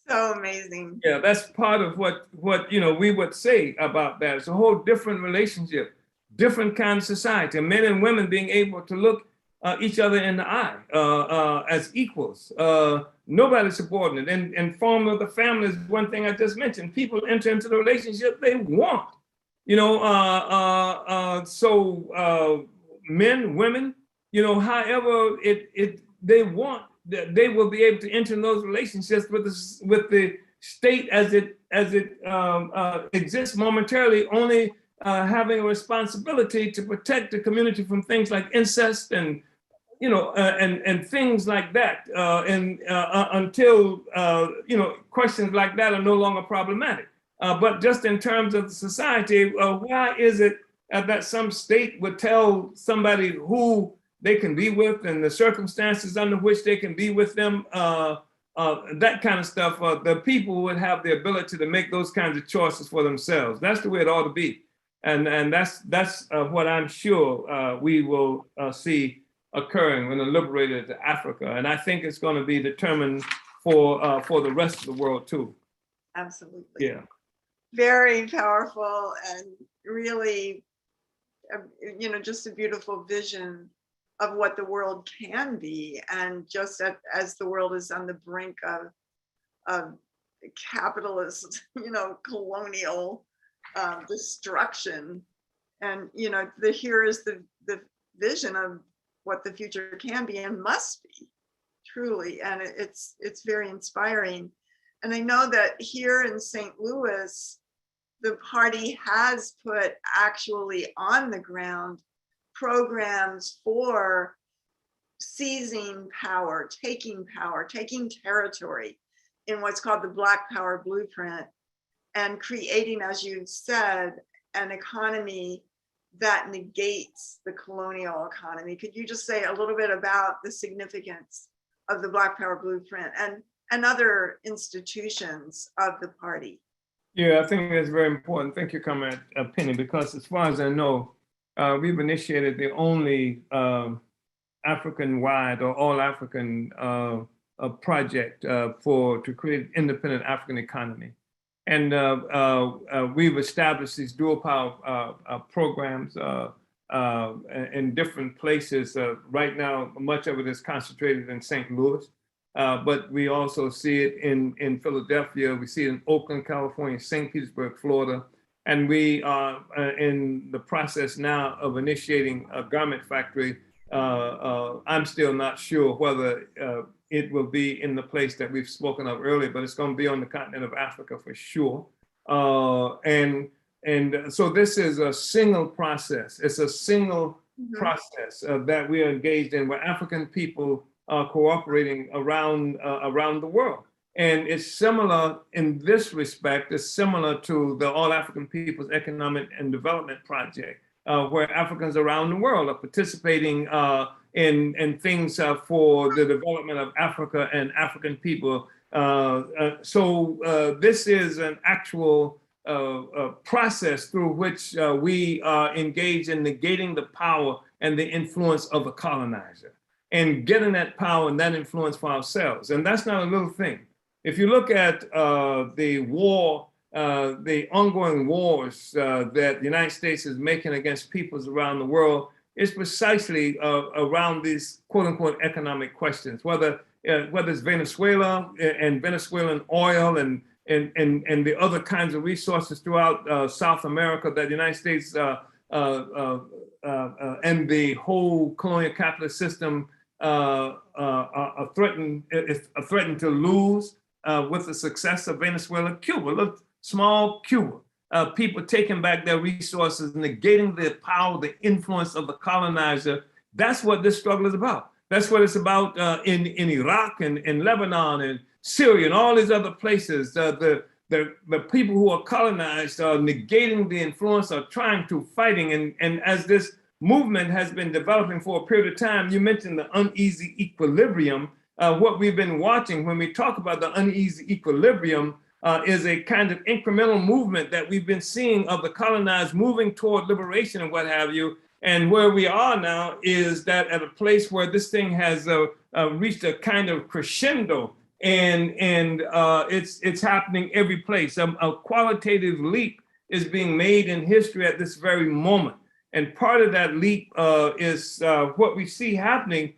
B: so amazing.
D: Yeah, that's part of what you know we would say about that. It's a whole different relationship, different kind of society. Men and women being able to look each other in the eye as equals. Nobody subordinate. And form of the family is one thing I just mentioned. People enter into the relationship they want. You know, so men, women, you know, however they want, they will be able to enter in those relationships with the state as it exists momentarily, only having a responsibility to protect the community from things like incest and, you know, and things like that, until you know, questions like that are no longer problematic. But just in terms of the society, why is it that some state would tell somebody who they can be with and the circumstances under which they can be with them, that kind of stuff? The people would have the ability to make those kinds of choices for themselves. That's the way it ought to be. And that's what I'm sure we will see occurring when they're liberated to Africa. And I think it's going to be determined for the rest of the world too.
B: Absolutely.
D: Yeah.
B: Very powerful and really, you know, just a beautiful vision of what the world can be. And just as the world is on the brink of capitalist, you know, colonial destruction. And, you know, here is the vision of what the future can be and must be, truly. And it's very inspiring. And I know that here in St. Louis, the party has put actually on the ground programs for seizing power, taking territory in what's called the Black Power Blueprint, and creating, as you said, an economy that negates the colonial economy. Could you just say a little bit about the significance of the Black Power Blueprint and other institutions of the party?
D: Yeah, I think that's very important. Thank you, Comrade Penny, because as far as I know, we've initiated the only African-wide or all-African project to create an independent African economy. And we've established these dual power programs in different places. Right now, much of it is concentrated in St. Louis, but we also see it in Philadelphia. We see it in Oakland, California, St. Petersburg, Florida. And we are in the process now of initiating a garment factory. I'm still not sure whether it will be in the place that we've spoken of earlier, but it's going to be on the continent of Africa for sure. And so this is a single process. It's a single process that we are engaged in, where African people are cooperating around the world. And it's similar in this respect. It's similar to the All African Peoples Economic and Development Project, where Africans around the world are participating in things for the development of Africa and African people. So this is an actual process through which we are engaged in negating the power and the influence of a colonizer, and getting that power and that influence for ourselves. And that's not a little thing. If you look at the war, the ongoing wars that the United States is making against peoples around the world, is precisely around these quote unquote economic questions, whether it's Venezuela and Venezuelan oil and the other kinds of resources throughout South America that the United States and the whole colonial capitalist system are threatened to lose with the success of Venezuela. Cuba, look, small Cuba, people taking back their resources, negating the power, the influence of the colonizer. That's what this struggle is about. That's what it's about in Iraq and in Lebanon and Syria and all these other places. The people who are colonized are negating the influence, are trying to fighting. And as this movement has been developing for a period of time, you mentioned the uneasy equilibrium. What we've been watching when we talk about the uneasy equilibrium is a kind of incremental movement that we've been seeing of the colonized moving toward liberation and what have you. And where we are now is that at a place where this thing has reached a kind of crescendo, and it's happening every place. A qualitative leap is being made in history at this very moment. And part of that leap is what we see happening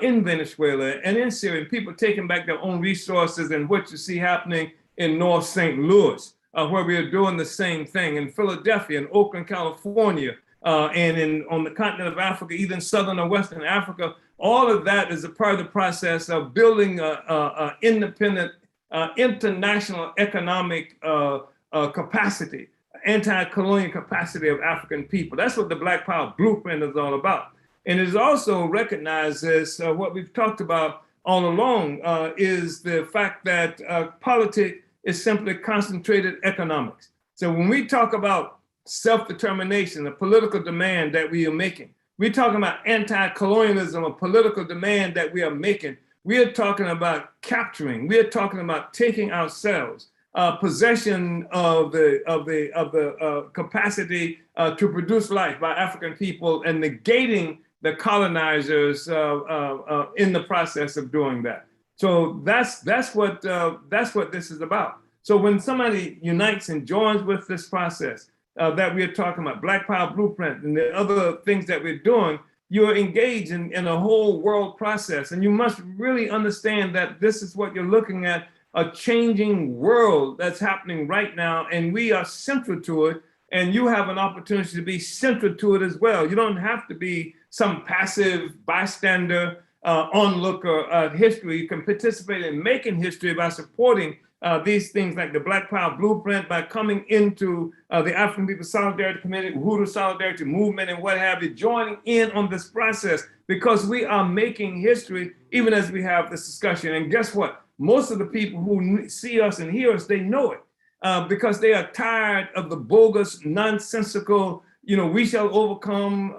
D: in Venezuela and in Syria, and people taking back their own resources, and what you see happening in North St. Louis, where we are doing the same thing, in Philadelphia, in Oakland, California, and on the continent of Africa, either in Southern or Western Africa. All of that is a part of the process of building an independent international economic capacity, anti-colonial capacity of African people. That's what the Black Power Blueprint is all about. And it is also recognized as what we've talked about all along is the fact that politics is simply concentrated economics. So when we talk about self-determination, the political demand that we are making, we're talking about anti-colonialism, a political demand that we are making. We are talking about capturing. We are talking about taking ourselves possession of the capacity to produce life by African people, and negating the colonizers in the process of doing that. So that's what this is about. So when somebody unites and joins with this process that we are talking about, Black Power Blueprint and the other things that we're doing, you're engaged in a whole world process. And you must really understand that this is what you're looking at, a changing world that's happening right now, and we are central to it. And you have an opportunity to be central to it as well. You don't have to be some passive bystander, onlooker at history. You can participate in making history by supporting these things like the Black Power Blueprint, by coming into the African People's Solidarity Committee, Uhuru Solidarity Movement, and what have you, joining in on this process, because we are making history even as we have this discussion. And guess what? Most of the people who see us and hear us, they know it. because they are tired of the bogus, nonsensical, we shall overcome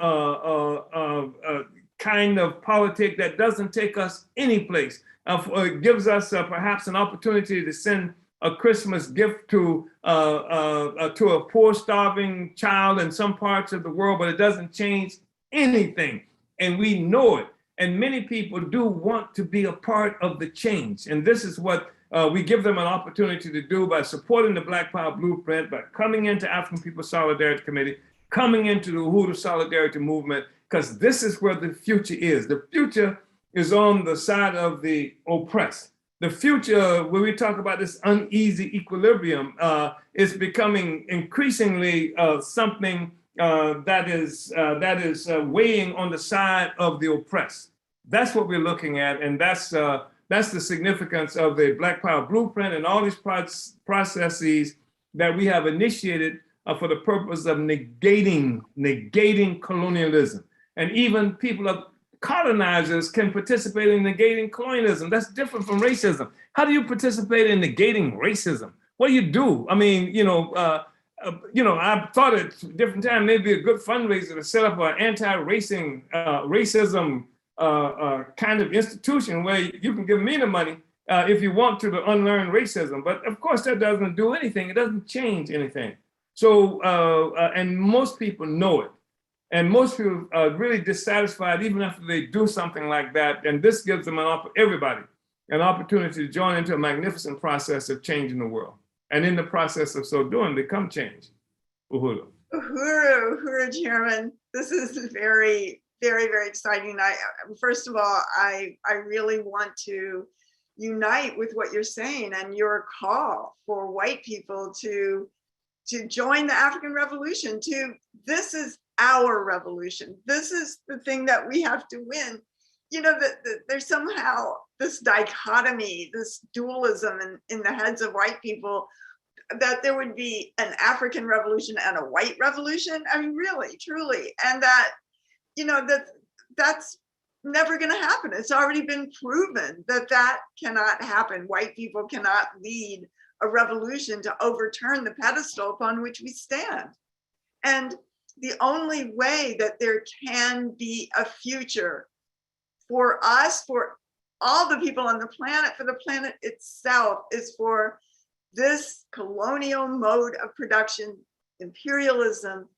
D: kind of politic that doesn't take us any place. It gives us perhaps an opportunity to send a Christmas gift to a poor, starving child in some parts of the world, but it doesn't change anything. And we know it. And many people do want to be a part of the change. And this is what we give them an opportunity to do by supporting the Black Power Blueprint, by coming into African People's Solidarity Committee, coming into the Uhuru Solidarity Movement, because this is where the future is. The future is on the side of the oppressed. The future, when we talk about this uneasy equilibrium, is becoming increasingly something that is weighing on the side of the oppressed. That's what we're looking at, and that's the significance of the Black Power Blueprint and all these processes that we have initiated for the purpose of negating colonialism. And even people of colonizers can participate in negating colonialism. That's different from racism. How do you participate in negating racism? What do you do? I mean, I've thought at different times maybe a good fundraiser to set up an anti-racism kind of institution where you can give me the money if you want to unlearn racism. But of course, that doesn't do anything. It doesn't change anything. So, and most people know it. And most people are really dissatisfied even after they do something like that. And this gives them everybody an opportunity to join into a magnificent process of changing the world. And in the process of so doing, become change. Uhuru.
B: Uhuru, Chairman. This is very, very, very exciting. First of all, I really want to unite with what you're saying and your call for white people to join the African Revolution. This is our revolution. This is the thing that we have to win. There's somehow this dichotomy, this dualism in the heads of white people, that there would be an African revolution and a white revolution. I mean, really, truly. And that's never going to happen. It's already been proven that cannot happen. White people cannot lead a revolution to overturn the pedestal upon which we stand. And the only way that there can be a future for us, for all the people on the planet, for the planet itself, is for this colonial mode of production, imperialism,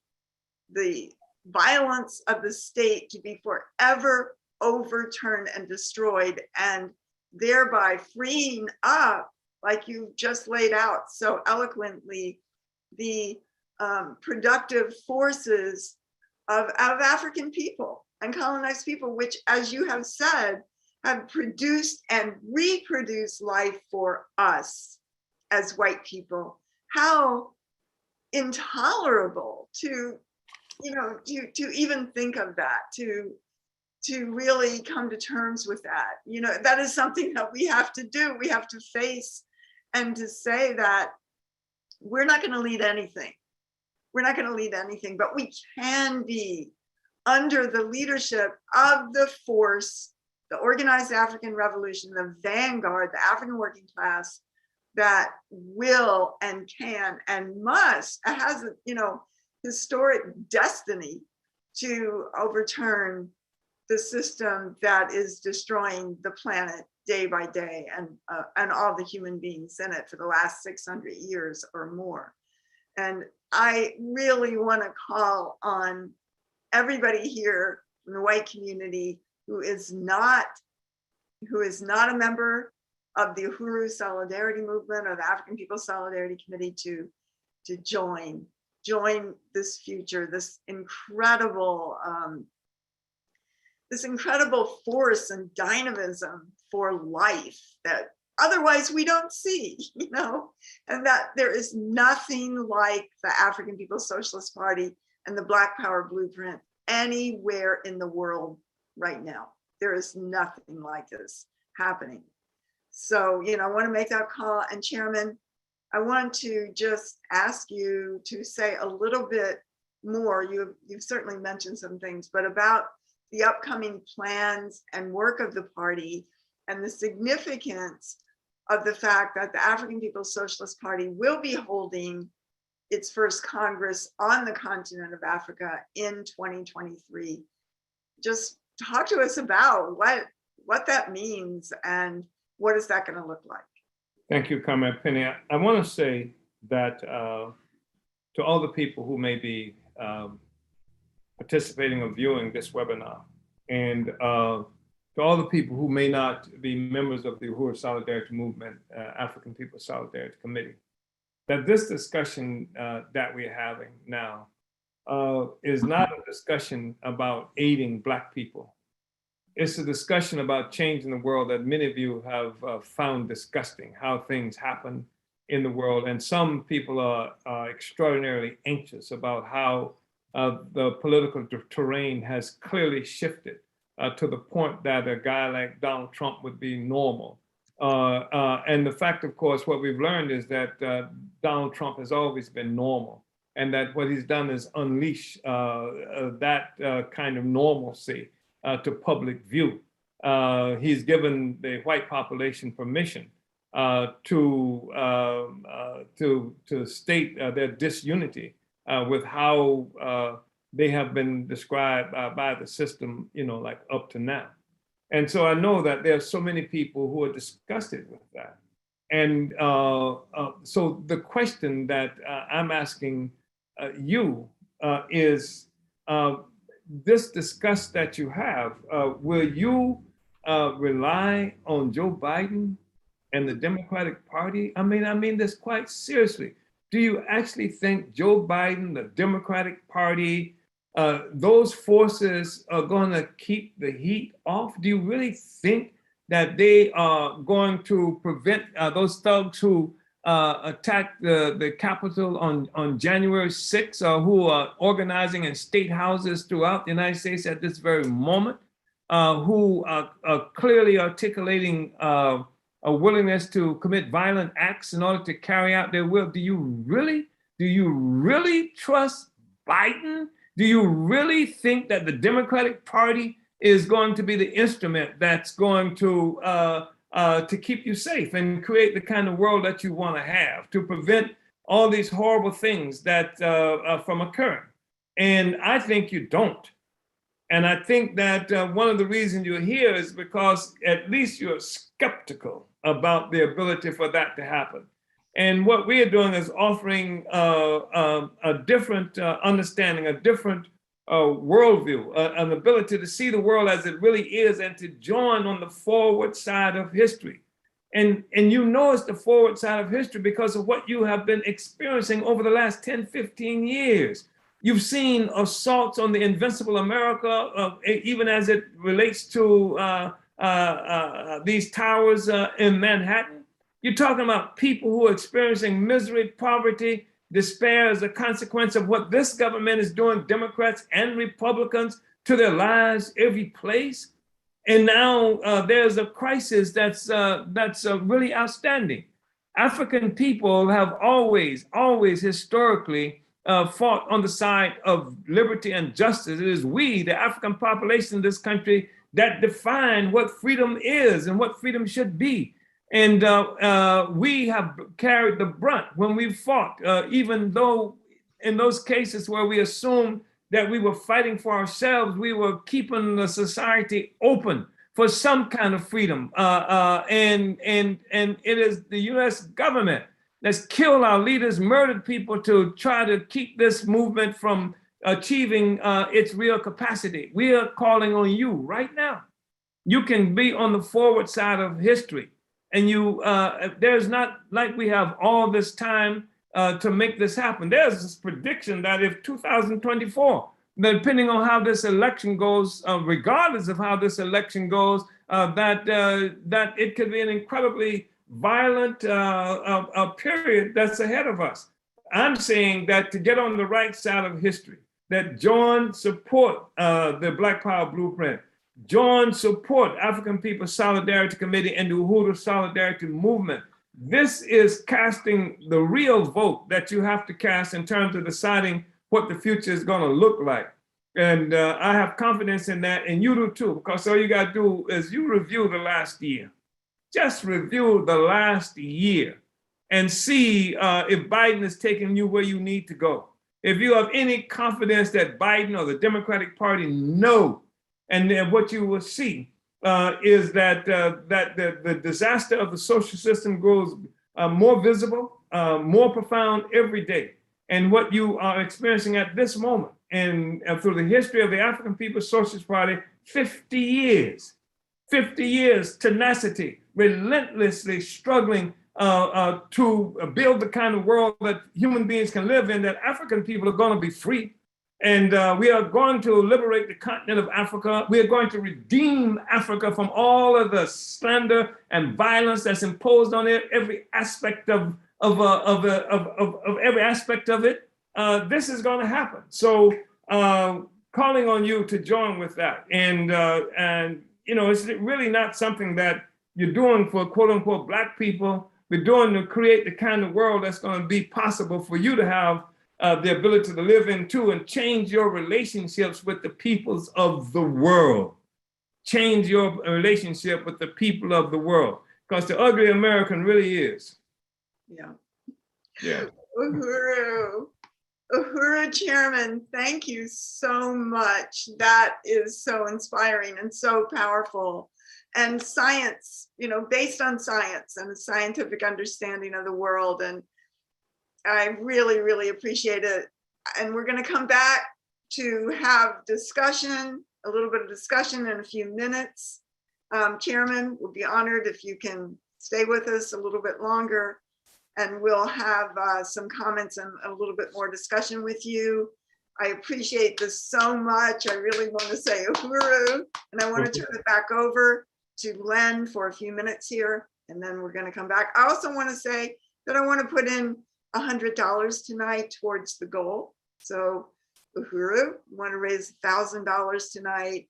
B: the violence of the state to be forever overturned and destroyed, and thereby freeing up, like you just laid out so eloquently, the productive forces of African people and colonized people, which, as you have said, have produced and reproduced life for us as white people. How intolerable to even think of that, to really come to terms with that. That is something that we have to do. We have to face and to say that we're not going to lead anything. We're not going to lead anything, but we can be under the leadership of the force, the organized African revolution, the vanguard, the African working class, that will and can and must, has historic destiny to overturn the system that is destroying the planet day by day, and all the human beings in it for the last 600 years or more. And I really want to call on everybody here in the white community who is not a member of the Uhuru Solidarity Movement or the African People's Solidarity Committee to join this future, this incredible force and dynamism for life that otherwise we don't see, and that there is nothing like the African People's Socialist Party and the Black Power Blueprint anywhere in the world right now. There is nothing like this happening. So, I want to make that call. And Chairman, I want to just ask you to say a little bit more. You've certainly mentioned some things, but about the upcoming plans and work of the party and the significance of the fact that the African People's Socialist Party will be holding its first Congress on the continent of Africa in 2023. Just talk to us about what that means and what is that going to look like?
D: Thank you, Comrade Penny. I want to say that to all the people who may be participating or viewing this webinar, and to all the people who may not be members of the Uhuru Solidarity Movement, African People's Solidarity Committee, that this discussion that we're having now is not a discussion about aiding Black people. It's a discussion about changing the world that many of you have found disgusting, how things happen in the world. And some people are extraordinarily anxious about how the political terrain has clearly shifted to the point that a guy like Donald Trump would be normal. And the fact, of course, what we've learned is that Donald Trump has always been normal, and that what he's done is unleash that kind of normalcy to public view. He's given the white population permission to state their disunity with how they have been described by the system, like up to now. And so I know that there are so many people who are disgusted with that. And so the question that I'm asking you is, this disgust that you have, will you rely on Joe Biden and the Democratic Party? I mean this quite seriously. Do you actually think Joe Biden, the Democratic Party, those forces are going to keep the heat off? Do you really think that they are going to prevent those thugs who attacked the Capitol on January 6th, who are organizing in state houses throughout the United States at this very moment, who are clearly articulating a willingness to commit violent acts in order to carry out their will? Do you really trust Biden? Do you really think that the Democratic Party is going to be the instrument that's going to keep you safe and create the kind of world that you want to have, to prevent all these horrible things that from occurring? And I think you don't. And I think that one of the reasons you're here is because at least you're skeptical about the ability for that to happen. And what we are doing is offering a different understanding, a different worldview, an ability to see the world as it really is and to join on the forward side of history. And it's the forward side of history because of what you have been experiencing over the last 10, 15 years. You've seen assaults on the invincible America, even as it relates to these towers in Manhattan. You're talking about people who are experiencing misery, poverty, despair as a consequence of what this government is doing, Democrats and Republicans, to their lives every place. And now there's a crisis that's really outstanding. African people have always historically fought on the side of liberty and justice. It is we, the African population in this country, that define what freedom is and what freedom should be. And we have carried the brunt when we fought, even though in those cases where we assumed that we were fighting for ourselves, we were keeping the society open for some kind of freedom. And it is the US government that's killed our leaders, murdered people to try to keep this movement from achieving its real capacity. We are calling on you right now. You can be on the forward side of history. And there's not like we have all this time to make this happen. There's this prediction that if 2024, depending on how this election goes, regardless of how this election goes, that it could be an incredibly violent period that's ahead of us. I'm saying that to get on the right side of history, that join, support the Black Power Blueprint, join, support African People's Solidarity Committee and the Uhuru Solidarity Movement. This is casting the real vote that you have to cast in terms of deciding what the future is going to look like. And I have confidence in that, and you do too, because all you got to do is you review the last year. just review the last year and see if Biden is taking you where you need to go. If you have any confidence that Biden or the Democratic Party know, and then what you will see is that the disaster of the social system grows more visible, more profound every day. And what you are experiencing at this moment, and through the history of the African People's Socialist Party, 50 years tenacity, relentlessly struggling to build the kind of world that human beings can live in, that African people are going to be free. And we are going to liberate the continent of Africa. We are going to redeem Africa from all of the slander and violence that's imposed on it, every aspect of every aspect of it. This is going to happen. So calling on you to join with that. And you know, it's really not something that you're doing for quote unquote Black people. We're doing to create the kind of world that's going to be possible for you to have the ability to live into and change your relationships with the peoples of the world. Change your relationship with the people of the world, because the ugly American really is.
B: Yeah.
D: Yeah.
B: Uhuru. Uhuru, Chairman, thank you so much. That is so inspiring and so powerful. And science, you know, based on science and a scientific understanding of the world. And I really, really appreciate it. And we're going to come back to have discussion, a little bit of discussion in a few minutes. Chairman, we'll be honored if you can stay with us a little bit longer. And we'll have some comments and a little bit more discussion with you. I appreciate this so much. I really want to say uhuru, and I want to turn it back over to Len for a few minutes here, and then we're going to come back. I also want to say that I want to put in $100 tonight towards the goal. So uhuru, want to raise $1,000 tonight,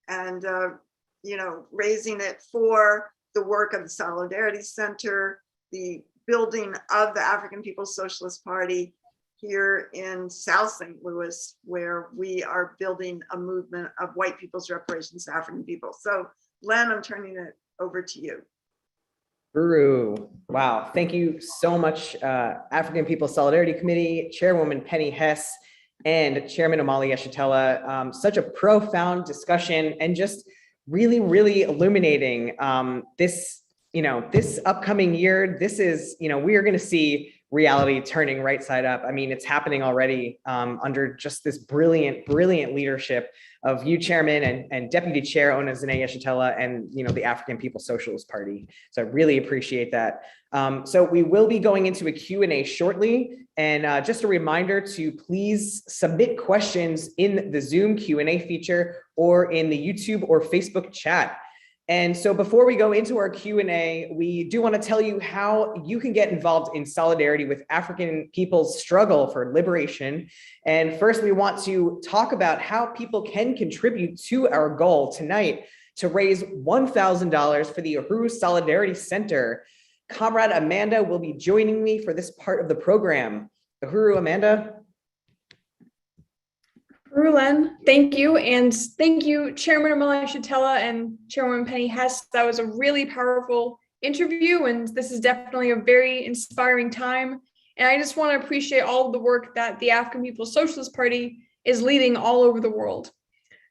B: and you know, raising it for the work of the Solidarity Center, the building of the African People's Socialist Party here in South St. Louis, where we are building a movement of white people's reparations to African people. So Len, I'm turning it over to you.
A: Guru, wow, thank you so much, African People's Solidarity Committee, Chairwoman Penny Hess, and Chairman Omali Yeshitela. Such a profound discussion and just really, really illuminating this, you know, this upcoming year. This is, you know, we are going to see reality turning right side up. I mean, it's happening already under just this brilliant, brilliant leadership of you, Chairman, and Deputy Chair Onazine Yeshitela, and, you know, the African People's Socialist Party. So I really appreciate that. So we will be going into a Q&A shortly. And just a reminder to please submit questions in the Zoom Q&A feature or in the YouTube or Facebook chat. And so before we go into our Q&A, we do want to tell you how you can get involved in solidarity with African people's struggle for liberation. And first, we want to talk about how people can contribute to our goal tonight to raise $1,000 for the Uhuru Solidarity Center. Comrade Amanda will be joining me for this part of the program. Uhuru, Amanda.
E: Len, thank you. And thank you, Chairman Omali Yeshitela and Chairwoman Penny Hess. That was a really powerful interview, and this is definitely a very inspiring time. And I just want to appreciate all of the work that the African People's Socialist Party is leading all over the world.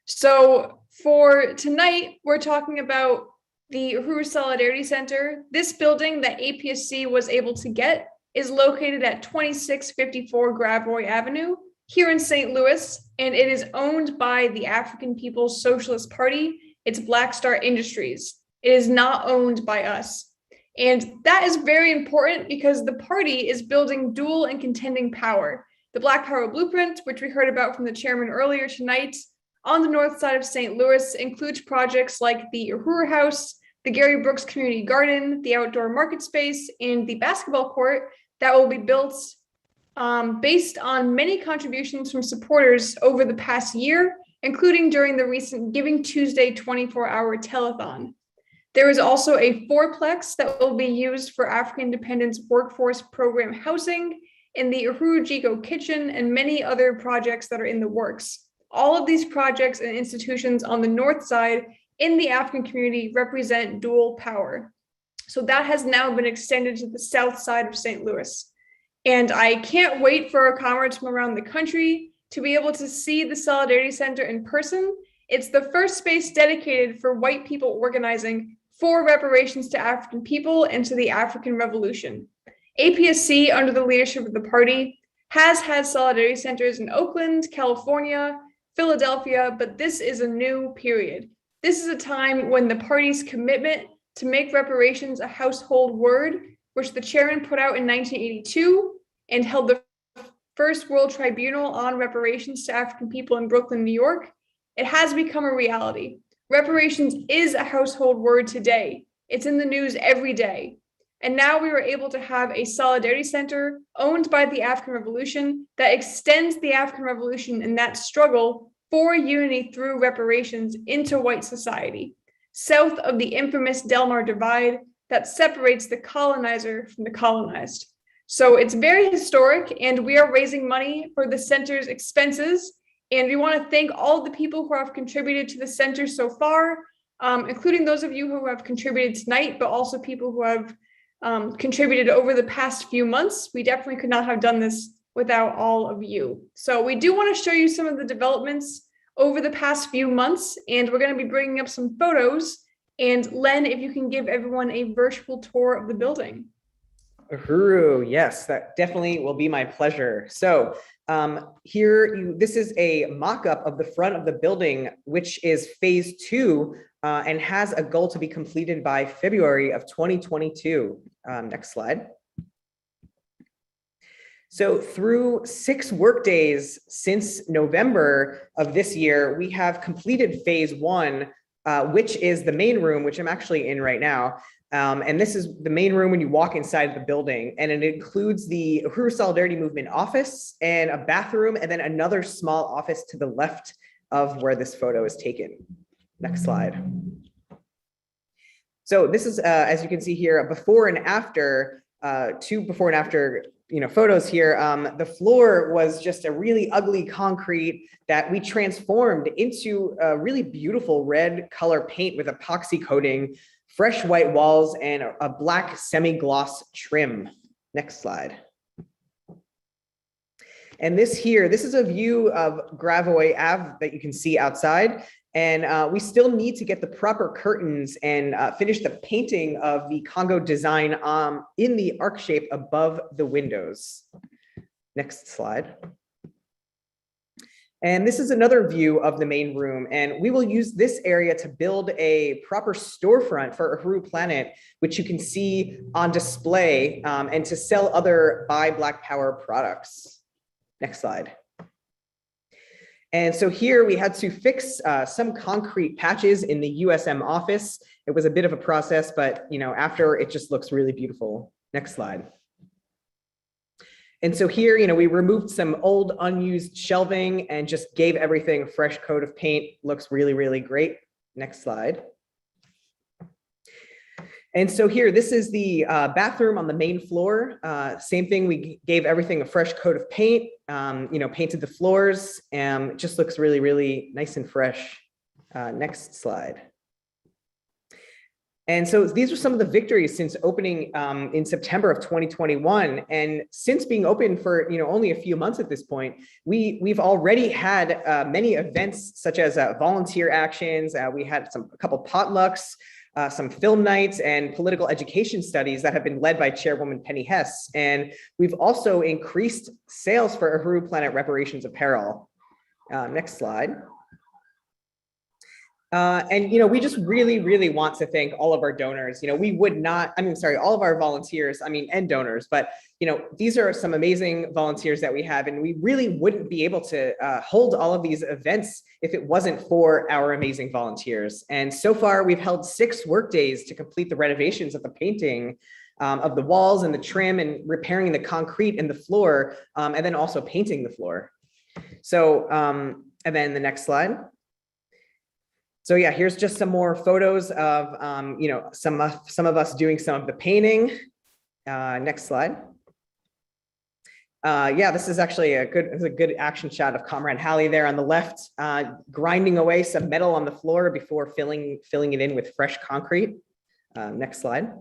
E: So for tonight, we're talking about the Uhuru Solidarity Center. This building that APSC was able to get is located at 2654 Gravois Avenue here in St. Louis, and it is owned by the African People's Socialist Party. It's Black Star Industries. It is not owned by us. And that is very important because the party is building dual and contending power. The Black Power Blueprint, which we heard about from the chairman earlier tonight, on the north side of St. Louis includes projects like the Uhuru House, the Gary Brooks Community Garden, the outdoor market space, and the basketball court that will be built based on many contributions from supporters over the past year, including during the recent Giving Tuesday 24-hour telethon. There is also a fourplex that will be used for African Independence Workforce Program housing in the Uhuru Jiko Kitchen and many other projects that are in the works. All of these projects and institutions on the north side in the African community represent dual power. So that has now been extended to the south side of St. Louis. And I can't wait for our comrades from around the country to be able to see the Solidarity Center in person. It's the first space dedicated for white people organizing for reparations to African people and to the African Revolution. APSC, under the leadership of the party, has had Solidarity Centers in Oakland, California, Philadelphia, but this is a new period. This is a time when the party's commitment to make reparations a household word, which the chairman put out in 1982 and held the first World Tribunal on reparations to African people in Brooklyn, New York, it has become a reality. Reparations is a household word today. It's in the news every day. And now we were able to have a Solidarity Center owned by the African Revolution that extends the African Revolution and that struggle for unity through reparations into white society, south of the infamous Delmar Divide that separates the colonizer from the colonized. So it's very historic, and we are raising money for the center's expenses. And we want to thank all the people who have contributed to the center so far, including those of you who have contributed tonight, but also people who have contributed over the past few months. We definitely could not have done this without all of you. So we do want to show you some of the developments over the past few months, and we're going to be bringing up some photos. And Len, if you can give everyone a virtual tour of the building.
A: Uhuru, yes, that definitely will be my pleasure. So this is a mock-up of the front of the building, which is phase 2 and has a goal to be completed by February of 2022. Next slide. So through 6 workdays since November of this year, we have completed phase 1, which is the main room, which I'm actually in right now. And this is the main room when you walk inside the building, and it includes the Uhuru Solidarity Movement office and a bathroom, and then another small office to the left of where this photo is taken. Next slide. So this is, as you can see here, before and after, 2 before and after photos here. The floor was just a really ugly concrete that we transformed into a really beautiful red color paint with epoxy coating, fresh white walls, and a black semi-gloss trim. Next slide. And this is a view of Gravois Ave that you can see outside. And we still need to get the proper curtains and finish the painting of the Congo design in the arc shape above the windows. Next slide. And this is another view of the main room, and we will use this area to build a proper storefront for Uhuru Planet, which you can see on display, and to sell other Buy Black Power products. Next slide. And so here we had to fix some concrete patches in the USM office. It was a bit of a process, but after it just looks really beautiful. Next slide. And so here, we removed some old unused shelving and just gave everything a fresh coat of paint. Looks really, really great. Next slide. And so here, this is the bathroom on the main floor. Same thing, we gave everything a fresh coat of paint, painted the floors, and it just looks really, really nice and fresh. Next slide. And so these are some of the victories since opening in September of 2021. And since being open for only a few months at this point, we've already had many events such as volunteer actions. We had a couple potlucks, some film nights, and political education studies that have been led by Chairwoman Penny Hess. And we've also increased sales for Uhuru Planet Reparations apparel. Next slide. And we just really, really want to thank all of our donors. We would not, all of our volunteers, and donors, but these are some amazing volunteers that we have, and we really wouldn't be able to hold all of these events if it wasn't for our amazing volunteers. And so far we've held 6 work days to complete the renovations of the painting of the walls and the trim, and repairing the concrete and the floor, and then also painting the floor. So, and then the next slide. So yeah, here's just some more photos of, some of us doing some of the painting. Next slide. Yeah, this is actually a good action shot of Comrade Hallie there on the left, grinding away some metal on the floor before filling it in with fresh concrete. Next slide.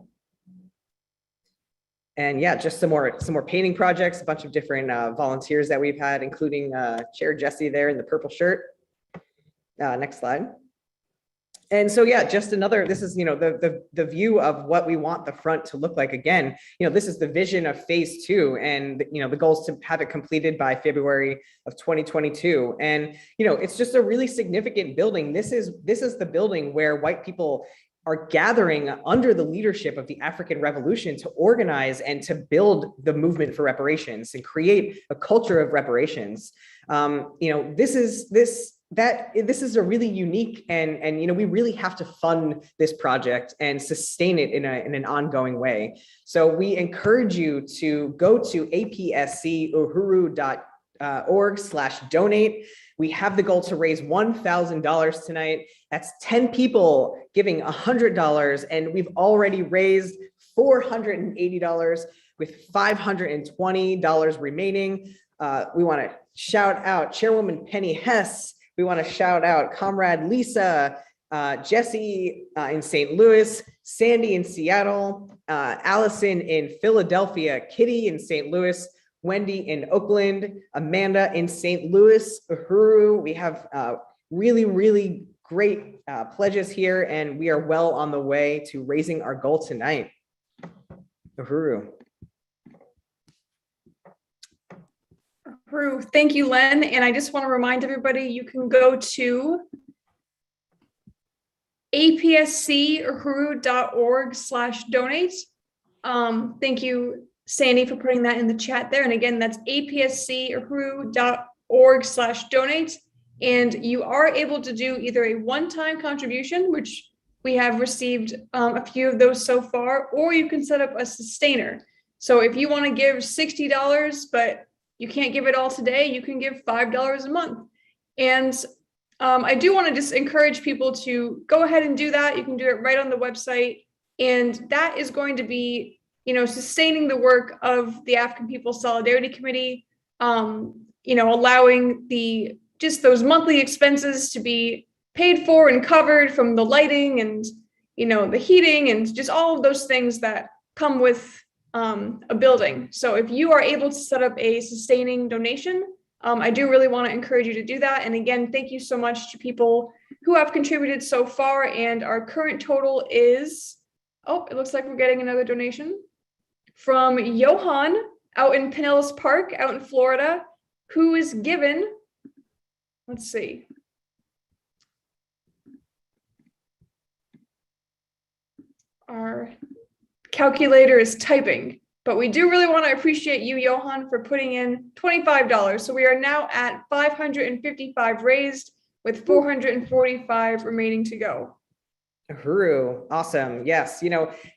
A: And yeah, just some more painting projects, a bunch of different volunteers that we've had, including Chair Jesse there in the purple shirt. Next slide. And so, yeah, just another, this is, the view of what we want the front to look like. Again, this is the vision of phase 2, and, the goal is to have it completed by February of 2022. And, it's just a really significant building. This is the building where white people are gathering under the leadership of the African Revolution to organize and to build the movement for reparations and create a culture of reparations. This is a really unique and we really have to fund this project and sustain it in an ongoing way. So we encourage you to go to apscuhuru.org/donate. We have the goal to raise $1,000 tonight. That's 10 people giving $100, and we've already raised $480 with $520 remaining. We want to shout out Chairwoman Penny Hess. We want to shout out Comrade Lisa, Jesse in St. Louis, Sandy in Seattle, Allison in Philadelphia, Kitty in St. Louis, Wendy in Oakland, Amanda in St. Louis, Uhuru. We have really, really great pledges here, and we are well on the way to raising our goal tonight. Uhuru.
E: Thank you, Len. And I just want to remind everybody, you can go to apscuhuru.org/donate. Thank you, Sandy, for putting that in the chat there. And again, that's apscuhuru.org/donate. And you are able to do either a one-time contribution, which we have received a few of those so far, or you can set up a sustainer. So if you want to give $60, but you can't give it all today, you can give $5 a month. And I do want to just encourage people to go ahead and do that. You can do it right on the website. And that is going to be, sustaining the work of the African People's Solidarity Committee, allowing those monthly expenses to be paid for and covered, from the lighting and, the heating and just all of those things that come with a building. So if you are able to set up a sustaining donation, I do really want to encourage you to do that. And again, thank you so much to people who have contributed so far. And our current total is, it looks like we're getting another donation from Johan out in Pinellas Park, out in Florida, who is given, let's see. Our calculator is typing, but we do really want to appreciate you, Johan, for putting in $25. So we are now at 555 raised with 445 remaining to go.
A: Uhuru, awesome. Yes,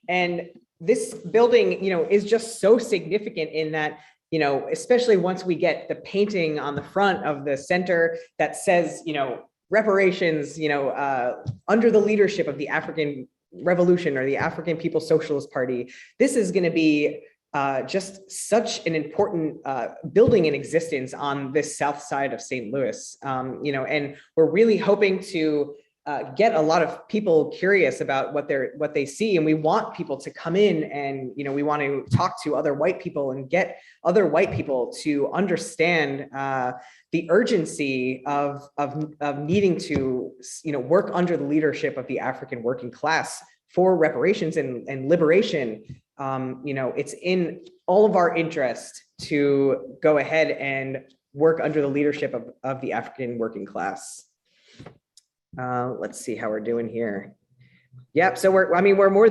A: and this building, is just so significant in that, especially once we get the painting on the front of the center that says, reparations, under the leadership of the African Revolution or the African People's Socialist Party. This is going to be just such an important building in existence on this south side of St. Louis, and we're really hoping to get a lot of people curious about what they see, and we want people to come in and we want to talk to other white people and get other white people to understand the urgency of needing to work under the leadership of the African working class for reparations and liberation. It's in all of our interest to go ahead and work under the leadership of the African working class. Let's see how we're doing here. Yep. So we're more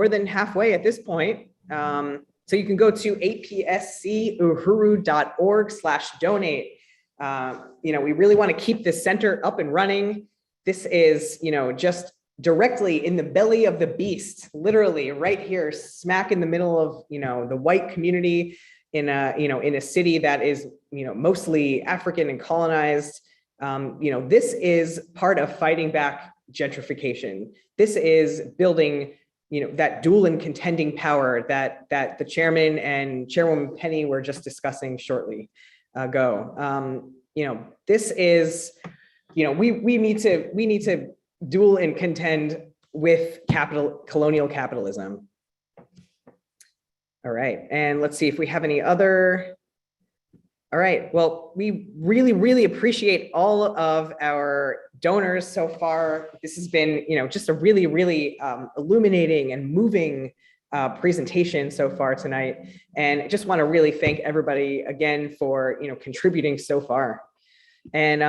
A: than halfway at this point. So you can go to apscuhuru.org/donate. We really want to keep this center up and running. This is, just directly in the belly of the beast, literally right here, smack in the middle of, the white community in a city that is, mostly African and colonized. This is part of fighting back gentrification. This is building, that dual and contending power that the chairman and Chairwoman Penny were just discussing shortly ago. This is, we need to duel and contend with colonial capitalism. All right. And let's see if we have any other. All right. Well, we really, really appreciate all of our donors so far. This has been, just a really, really illuminating and moving presentation so far tonight. And I just want to really thank everybody again for, contributing so far. And,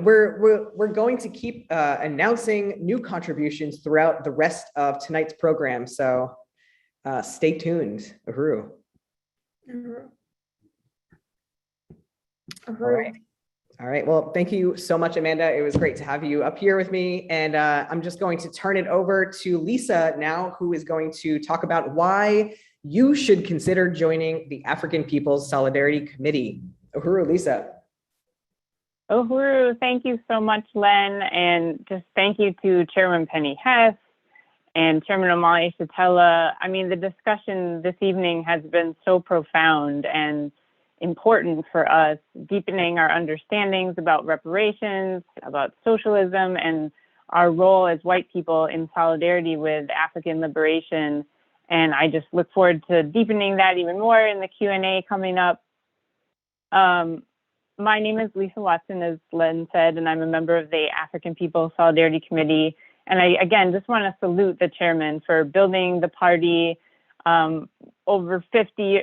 A: we're going to keep announcing new contributions throughout the rest of tonight's program. So stay tuned. Uhuru. All right. All right. Well, thank you so much, Amanda. It was great to have you up here with me. And I'm just going to turn it over to Lisa now, who is going to talk about why you should consider joining the African People's Solidarity Committee. Uhuru, Lisa.
F: Uhuru, thank you so much, Len. And just thank you to Chairman Penny Hess and Chairman Omali Yeshitela. I mean, the discussion this evening has been so profound and important for us, deepening our understandings about reparations, about socialism, and our role as white people in solidarity with African liberation. And I just look forward to deepening that even more in the Q&A coming up. My name is Lisa Watson, as Len said, and I'm a member of the African People's Solidarity Committee. And I, again, just want to salute the chairman for building the party over 50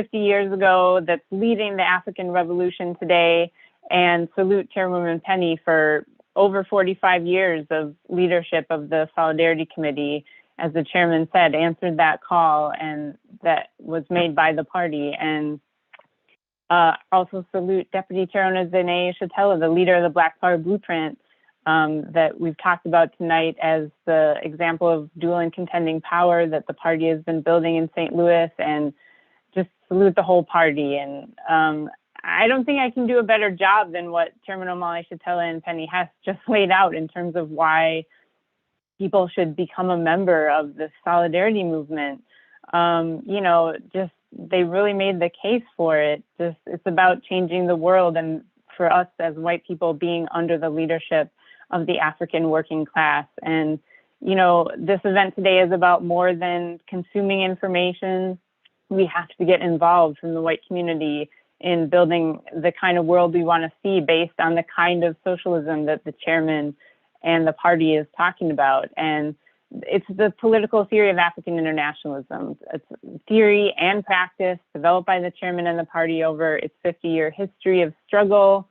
F: years ago, that's leading the African Revolution today, and salute Chairwoman Penny for over 45 years of leadership of the Solidarity Committee. As the chairman said, answered that call, and that was made by the party. And also salute Deputy Chairwoman Yeshitela, the leader of the Black Power Blueprint, that we've talked about tonight as the example of dual and contending power that the party has been building in St. Louis, and just salute the whole party. And I don't think I can do a better job than what Chairman Omali Yeshitela and Penny Hess just laid out in terms of why people should become a member of the solidarity movement. Just they really made the case for it. Just it's about changing the world, and for us as white people being under the leadership of the African working class. And, this event today is about more than consuming information. We have to get involved from the white community in building the kind of world we want to see based on the kind of socialism that the chairman and the party is talking about. And it's the political theory of African internationalism. It's theory and practice developed by the chairman and the party over its 50-year history of struggle.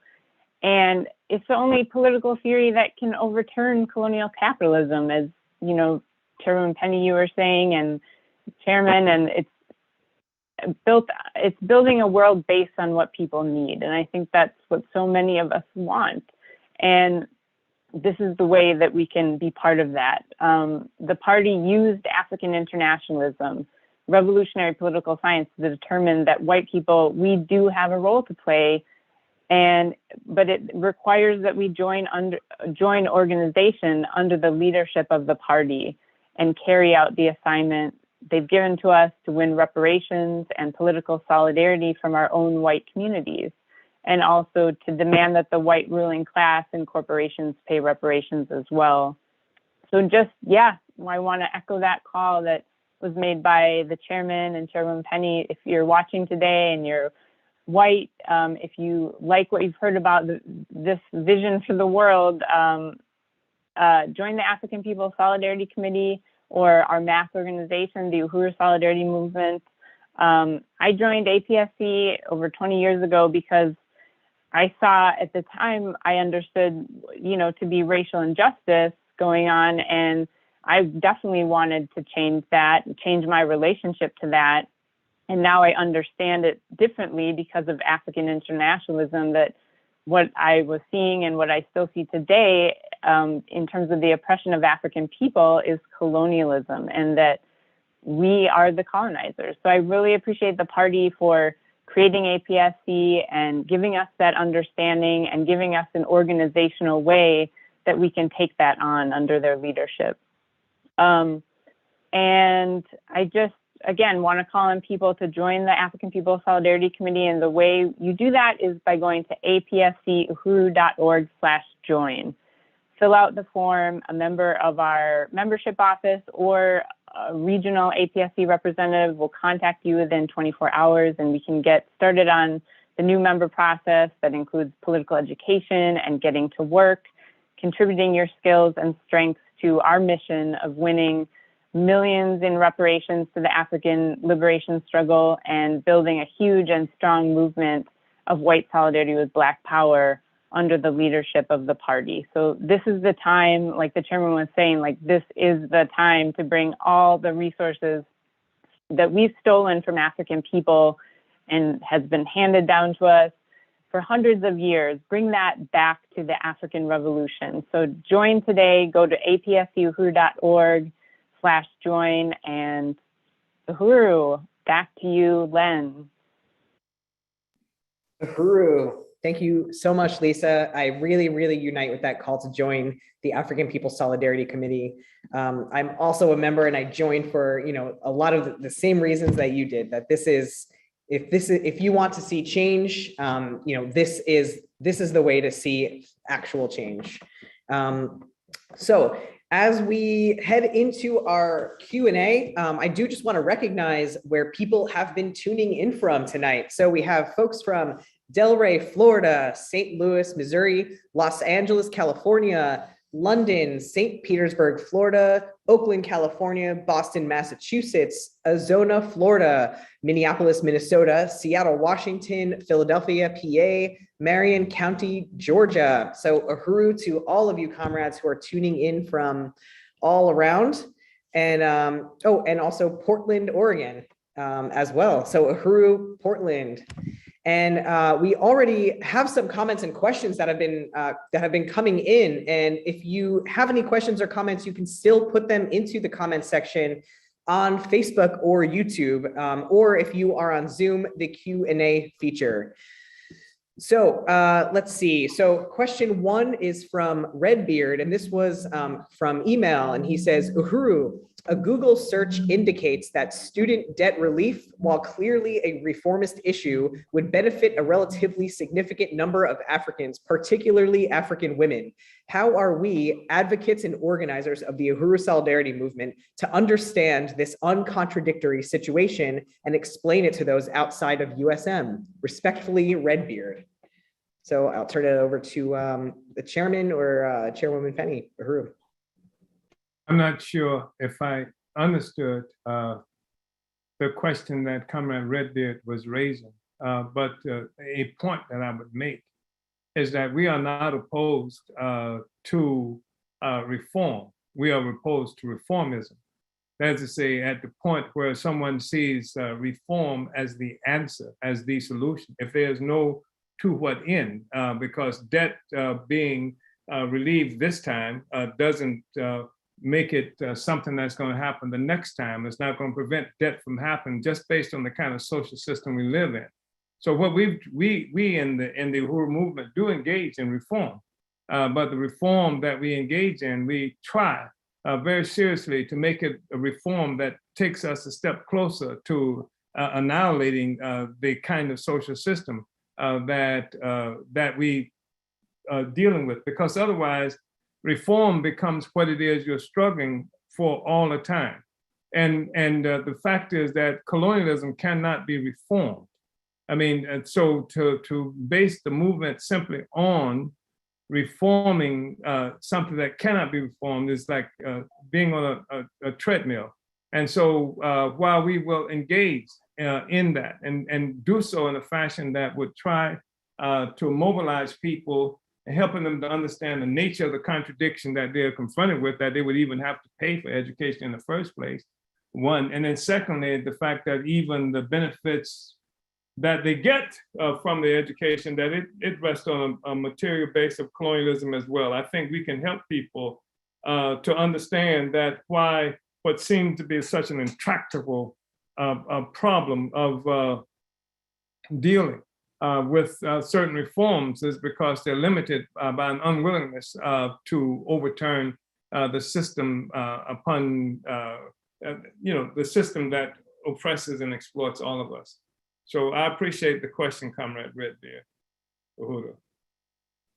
F: And it's the only political theory that can overturn colonial capitalism, as, Chairman Penny, you were saying, and Chairman, and it's building a world based on what people need. And I think that's what so many of us want. And this is the way that we can be part of that. The party used African internationalism, revolutionary political science, to determine that white people, we do have a role to play, but it requires that we join organization under the leadership of the party and carry out the assignment they've given to us to win reparations and political solidarity from our own white communities, and also to demand that the white ruling class and corporations pay reparations as well. So I want to echo that call that was made by the chairman and Chairwoman Penny. If you're watching today and you're white, if you like what you've heard about this vision for the world, join the African People's Solidarity Committee or our mass organization, the Uhuru Solidarity Movement. I joined APSC over 20 years ago because I saw at the time, I understood, to be racial injustice going on, and I definitely wanted to change that, change my relationship to that. And now I understand it differently because of African internationalism, that what I was seeing and what I still see today in terms of the oppression of African people is colonialism, and that we are the colonizers. So I really appreciate the party for creating APSC and giving us that understanding and giving us an organizational way that we can take that on under their leadership. And I just, again, want to call on people to join the African People's Solidarity Committee. And the way you do that is by going to apscuhuru.org/join. Fill out the form. A member of our membership office or a regional APSC representative will contact you within 24 hours, and we can get started on the new member process that includes political education and getting to work, contributing your skills and strengths to our mission of winning millions in reparations to the African liberation struggle and building a huge and strong movement of white solidarity with Black power under the leadership of the party. So this is the time, like the chairman was saying, like this is the time to bring all the resources that we've stolen from African people and has been handed down to us for hundreds of years, bring that back to the African Revolution. So join today, go to apsuhuru.org/join, and Uhuru, back to you, Len.
A: Uhuru. Thank you so much, Lisa. I really, really unite with that call to join the African People's Solidarity Committee. I'm also a member, and I joined for a lot of the same reasons that you did. That if you want to see change, this is the way to see actual change. So as we head into our Q&A, I do just want to recognize where people have been tuning in from tonight. So we have folks from Delray, Florida, St. Louis, Missouri, Los Angeles, California, London, St. Petersburg, Florida, Oakland, California, Boston, Massachusetts, Arizona, Florida, Minneapolis, Minnesota, Seattle, Washington, Philadelphia, PA, Marion County, Georgia. So Uhuru to all of you comrades who are tuning in from all around. And and also Portland, Oregon as well. So Uhuru, Portland. And we already have some comments and questions that have been coming in. And if you have any questions or comments, you can still put them into the comment section on Facebook or YouTube, or if you are on Zoom, the Q&A feature. So let's see. So question 1 is from Redbeard, and this was from email, and he says, Uhuru, a Google search indicates that student debt relief, while clearly a reformist issue, would benefit a relatively significant number of Africans, particularly African women. How are we, advocates and organizers of the Uhuru Solidarity Movement, to understand this uncontradictory situation and explain it to those outside of USM? Respectfully, Redbeard. So I'll turn it over to the chairman or Chairwoman Penny. Uhuru.
C: I'm not sure if I understood the question that Comrade Redbeard was raising, but a point that I would make is that we are not opposed to reform. We are opposed to reformism. That is to say, at the point where someone sees reform as the answer, as the solution, if there's no to what end, because debt being relieved this time doesn't make it something that's going to happen the next time. It's not going to prevent debt from happening just based on the kind of social system we live in. So what we in the Uhuru movement do engage in reform, but the reform that we engage in, we try very seriously to make it a reform that takes us a step closer to annihilating the kind of social system that we are dealing with, because otherwise reform becomes what it is you're struggling for all the time. And the fact is that colonialism cannot be reformed. I mean, and so to base the movement simply on reforming something that cannot be reformed is like being on a treadmill. And so while we will engage in that and do so in a fashion that would try to mobilize people, helping them to understand the nature of the contradiction that they're confronted with, that they would even have to pay for education in the first place, one. And then secondly, the fact that even the benefits that they get from the education, that it rests on a material base of colonialism as well. I think we can help people to understand that why what seemed to be such an intractable problem of dealing with certain reforms is because they're limited by an unwillingness to overturn the system upon, the system that oppresses and exploits all of us. So I appreciate the question, Comrade Redbeard. Uhuru.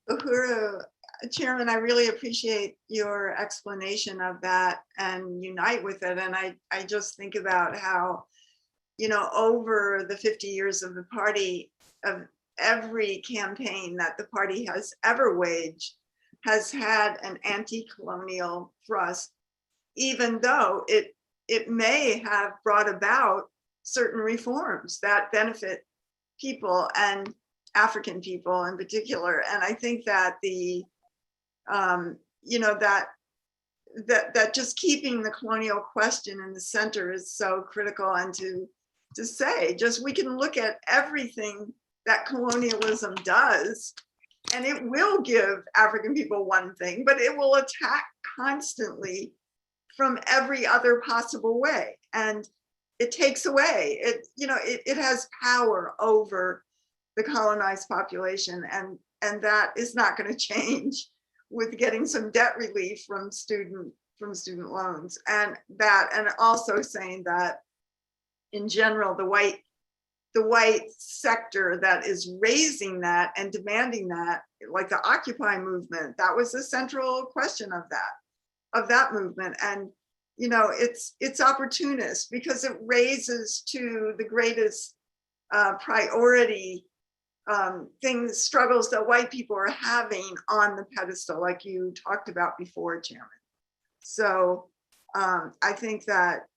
B: Uhuru, Chairman, I really appreciate your explanation of that and unite with it. And I just think about how, over the 50 years of the party, of every campaign that the party has ever waged has had an anti-colonial thrust, even though it may have brought about certain reforms that benefit people and African people in particular. And I think that that just keeping the colonial question in the center is so critical. And to say, just we can look at everything that colonialism does, and it will give African people one thing, but it will attack constantly from every other possible way. And it takes away, it has power over the colonized population, and that is not going to change with getting some debt relief from student loans, and also saying that in general the white sector that is raising that and demanding that, like the Occupy movement, that was the central question of that movement. And it's opportunist because it raises to the greatest priority struggles that white people are having on the pedestal, like you talked about before, Chairman. So I think that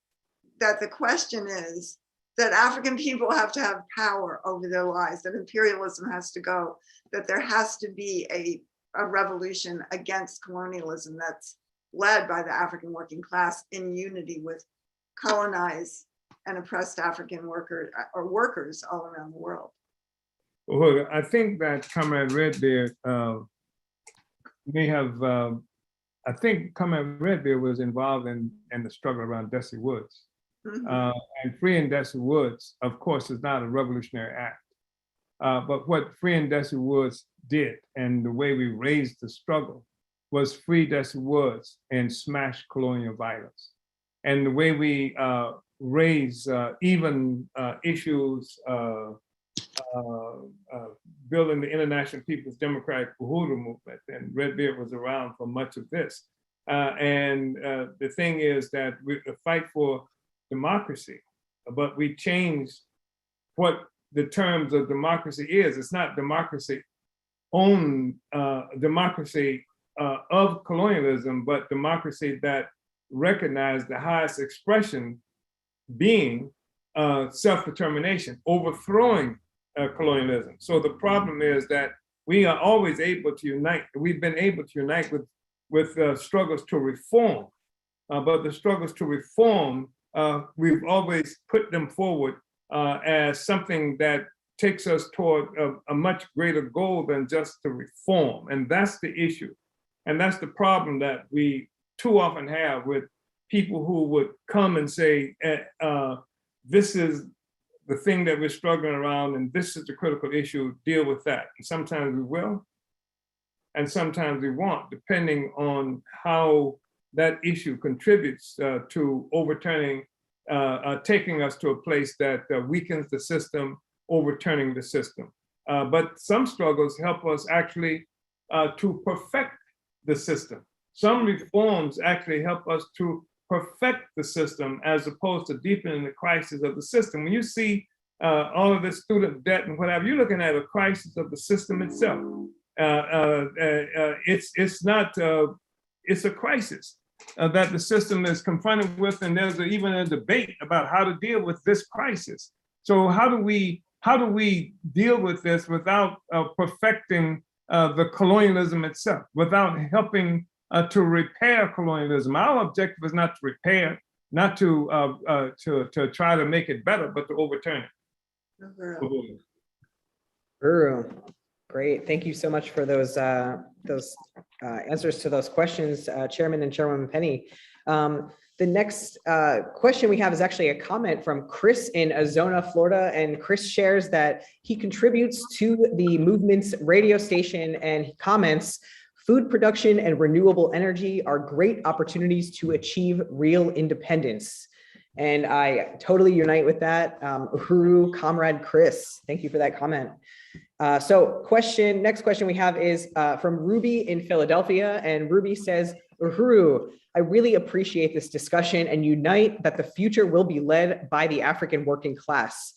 B: the question is that African people have to have power over their lives, that imperialism has to go, that there has to be a revolution against colonialism that's led by the African working class in unity with colonized and oppressed African workers all around the world.
D: Well, I think that Comrade Redbeard may have, I think Comrade Redbeard was involved in the struggle around Desi Woods.
B: Mhm.
D: And freeing Desi Woods, of course, is not a revolutionary act. But what freeing Desi Woods did, and the way we raised the struggle, was free Desi Woods and smash colonial violence. And the way we raise even issues building the International People's Democratic Uhuru movement, and Redbeard was around for much of this. And the thing is that we fight for democracy, but we changed what the terms of democracy is. It's not democracy democracy of colonialism, but democracy that recognized the highest expression being self-determination, overthrowing colonialism. So the problem is that we are always able to unite. We've been able to unite with struggles to reform, but the struggles to reform, we've always put them forward as something that takes us toward a much greater goal than just to reform. And that's the issue. And that's the problem that we too often have with people who would come and say, this is the thing that we're struggling around, and this is the critical issue, deal with that. And sometimes we will, and sometimes we won't, depending on how that issue contributes to overturning, taking us to a place that weakens the system, overturning the system. But some struggles help us actually to perfect the system. Some reforms actually help us to perfect the system as opposed to deepening the crisis of the system. When you see all of this student debt and whatever, you're looking at a crisis of the system itself. It's a crisis that the system is confronted with, and there's even a debate about how to deal with this crisis. So how do we deal with this without perfecting the colonialism itself, without helping to repair colonialism? Our objective is not to repair, not to try to make it better, but to overturn it.
A: Great, thank you so much for those answers to those questions, Chairman and Chairwoman Penny. The next question we have is actually a comment from Chris in Azona, Florida, and Chris shares that he contributes to the movement's radio station, and he comments, "Food production and renewable energy are great opportunities to achieve real independence." And I totally unite with that. Uhuru, Comrade Chris, thank you for that comment. So next question we have is from Ruby in Philadelphia. And Ruby says, Uhuru, I really appreciate this discussion and unite that the future will be led by the African working class.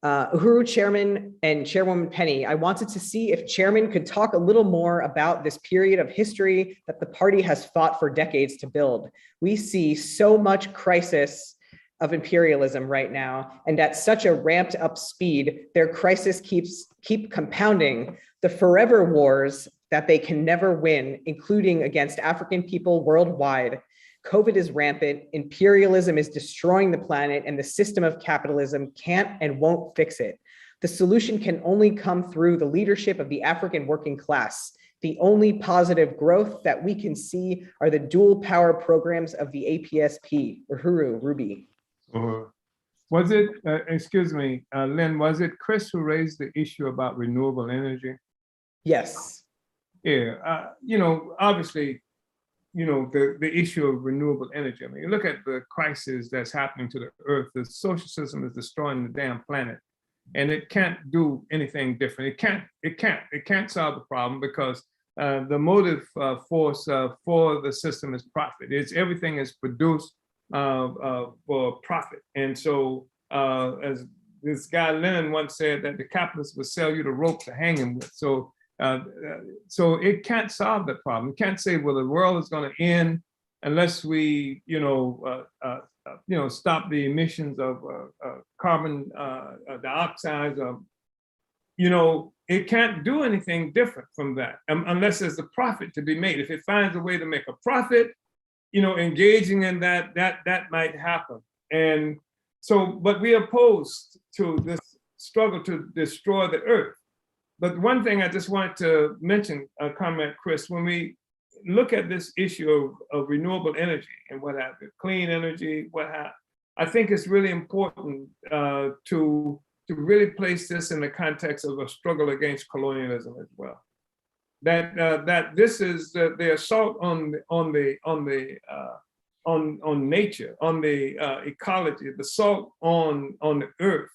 A: Uhuru, Chairman and Chairwoman Penny, I wanted to see if Chairman could talk a little more about this period of history that the party has fought for decades to build. We see so much crisis of imperialism right now, and at such a ramped up speed, their crisis keep compounding the forever wars that they can never win, including against African people worldwide. COVID is rampant, imperialism is destroying the planet, and the system of capitalism can't and won't fix it. The solution can only come through the leadership of the African working class. The only positive growth that we can see are the dual power programs of the APSP. Uhuru, Ruby.
C: Was it, excuse me, Lynn, was it Chris who raised the issue about renewable energy?
A: Yes.
C: Yeah, obviously, the issue of renewable energy. I mean, you look at the crisis that's happening to the earth. The social system is destroying the damn planet, and it can't do anything different. It can't solve the problem because the motive force for the system is profit. Everything is produced for profit, and so as this guy Lenin once said, that the capitalists will sell you the rope to hang him with. So it can't solve that problem. It can't say, well, the world is going to end unless we, stop the emissions of carbon dioxide. It can't do anything different from that unless there's a profit to be made. If it finds a way to make a profit, engaging in that might happen. And so, but we are opposed to this struggle to destroy the earth. But one thing I just wanted to mention, Comrade Chris, when we look at this issue of renewable energy and what have you, clean energy, I think it's really important to really place this in the context of a struggle against colonialism as well. That this is the assault on nature, on the ecology, the assault on the earth.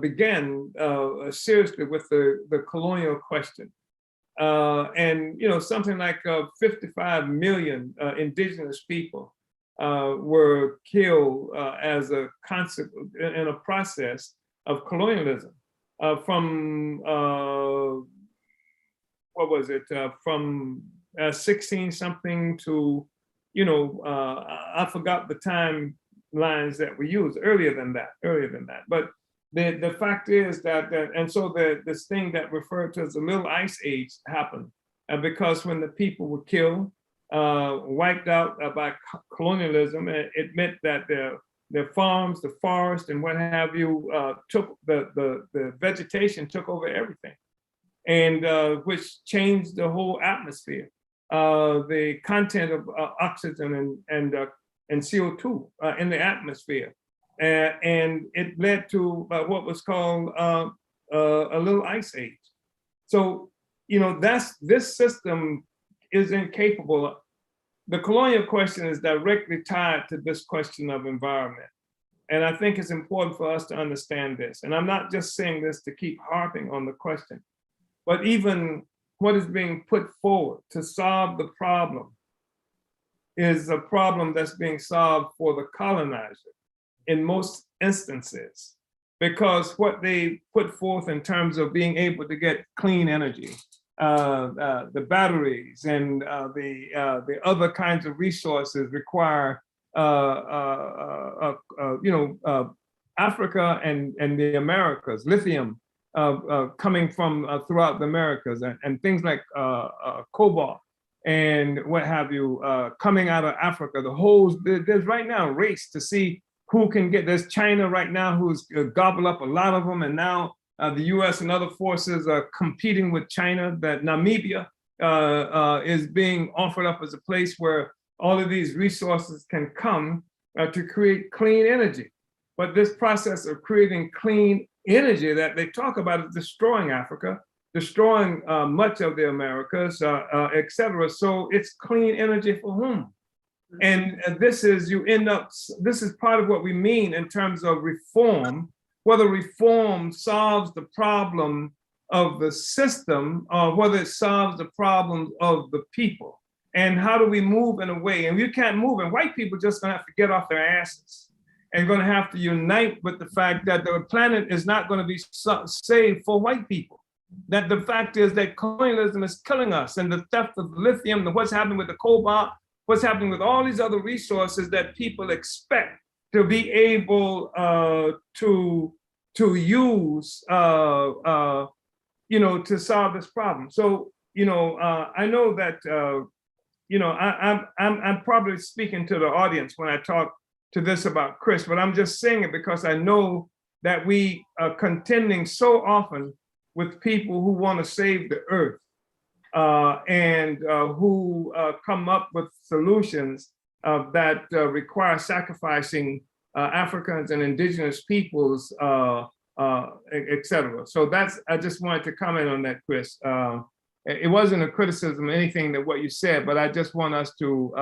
C: Began seriously with the colonial question. And something like 55 million indigenous people were killed as a consequence in a process of colonialism from, from 16 something to, I forgot the timelines that we used earlier than that. But the fact is that, and so this thing that referred to as the Little Ice Age happened because when the people were killed, wiped out by colonialism, it meant that their farms, the forest, and what have you, took the vegetation took over everything, and which changed the whole atmosphere, the content of oxygen and CO2 in the atmosphere. And it led to what was called a little ice age. So, this system is incapable. The colonial question is directly tied to this question of environment. And I think it's important for us to understand this. And I'm not just saying this to keep harping on the question, but even what is being put forward to solve the problem is a problem that's being solved for the colonizer in most instances, because what they put forth in terms of being able to get clean energy, the batteries and the other kinds of resources require Africa and the Americas, lithium coming from throughout the Americas, and things like cobalt and what have you coming out of Africa. There's right now a race to see who can get. There's China right now who's gobbled up a lot of them, and now the US and other forces are competing with China. That Namibia is being offered up as a place where all of these resources can come to create clean energy. But this process of creating clean energy that they talk about is destroying Africa, destroying much of the Americas, et cetera. So it's clean energy for whom? And this is part of what we mean in terms of reform
D: whether reform solves the problem of the system or whether it solves the problems of the people. And how do we move in a way? And you can't move, and white people just gonna have to get off their asses and gonna have to unite with the fact that the planet is not gonna be saved for white people. That the fact is that colonialism is killing us, and the theft of lithium, and what's happening with the cobalt, what's happening with all these other resources that people expect to be able to use, to solve this problem. So, I know that, I'm probably speaking to the audience when I talk to this about Chris, but I'm just saying it because I know that we are contending so often with people who want to save the earth and who come up with solutions that require sacrificing Africans and indigenous peoples, et cetera. So I just wanted to comment on that, Chris. It wasn't a criticism or anything that what you said, but I just want us to,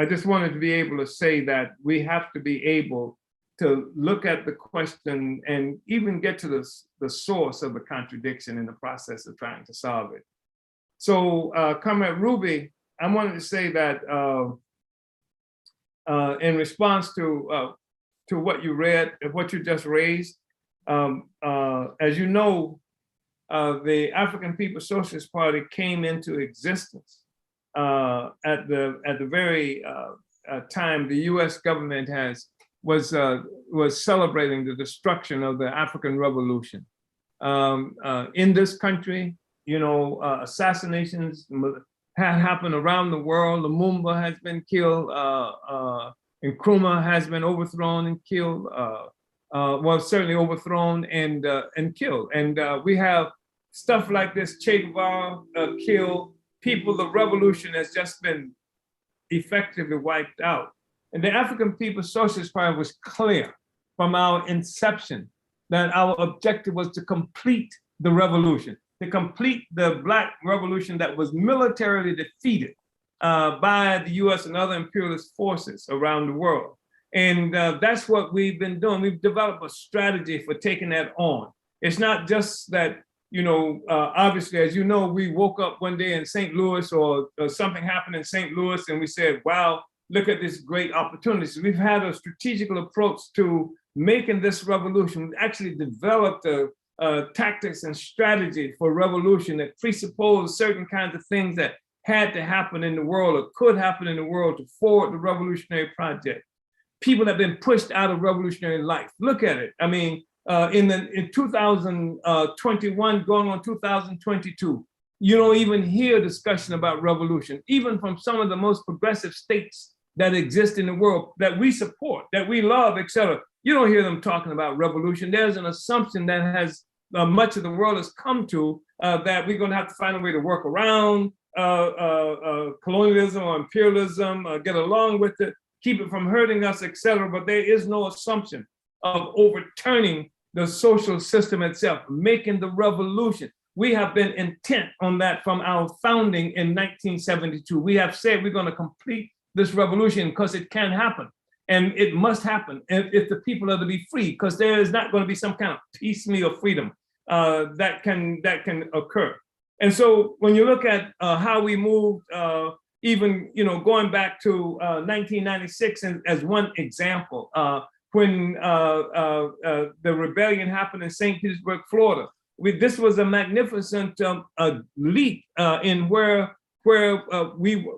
D: I just wanted to be able to say that we have to be able to look at the question and even get to the source of the contradiction in the process of trying to solve it. So, Comrade Ruby, I wanted to say that in response to what you read, what you just raised, as you know, the African People's Socialist Party came into existence at the very time the U.S. government was celebrating the destruction of the African Revolution. In this country, assassinations had happened around the world. Lumumba has been killed, Nkrumah has been overthrown and killed. Well, certainly overthrown and killed. And we have stuff like this, Che Guevara killed. People, the revolution has just been effectively wiped out. And the African People's Socialist Party was clear from our inception that our objective was to complete the revolution, to complete the Black revolution that was militarily defeated by the US and other imperialist forces around the world. And that's what we've been doing. We've developed a strategy for taking that on. It's not just that, obviously, as you know, we woke up one day in St. Louis or something happened in St. Louis and we said, wow, look at this great opportunity. So we've had a strategical approach to making this revolution. We actually developed tactics and strategy for revolution that presupposed certain kinds of things that had to happen in the world or could happen in the world to forward the revolutionary project. People have been pushed out of revolutionary life. Look at it. I mean, in 2021, going on 2022, you don't even hear discussion about revolution, even from some of the most progressive states that exist in the world that we support, that we love, et cetera. You don't hear them talking about revolution. There's an assumption that has much of the world has come to that we're going to have to find a way to work around colonialism or imperialism, get along with it, keep it from hurting us, et cetera. But there is no assumption of overturning the social system itself, making the revolution. We have been intent on that from our founding in 1972. We have said we're going to complete this revolution because it can happen. And it must happen if the people are to be free, because there is not going to be some kind of piecemeal freedom that can occur. And so when you look at how we moved, even going back to 1996 as one example, when the rebellion happened in St. Petersburg, Florida, this was a magnificent leap in where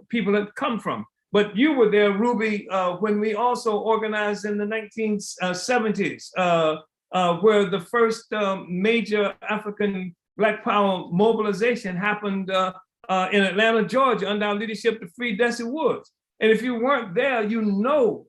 D: people had come from. But you were there, Ruby, when we also organized in the 1970s, where the first major African Black Power mobilization happened in Atlanta, Georgia, under our leadership of Free Desi Woods. And if you weren't there, you know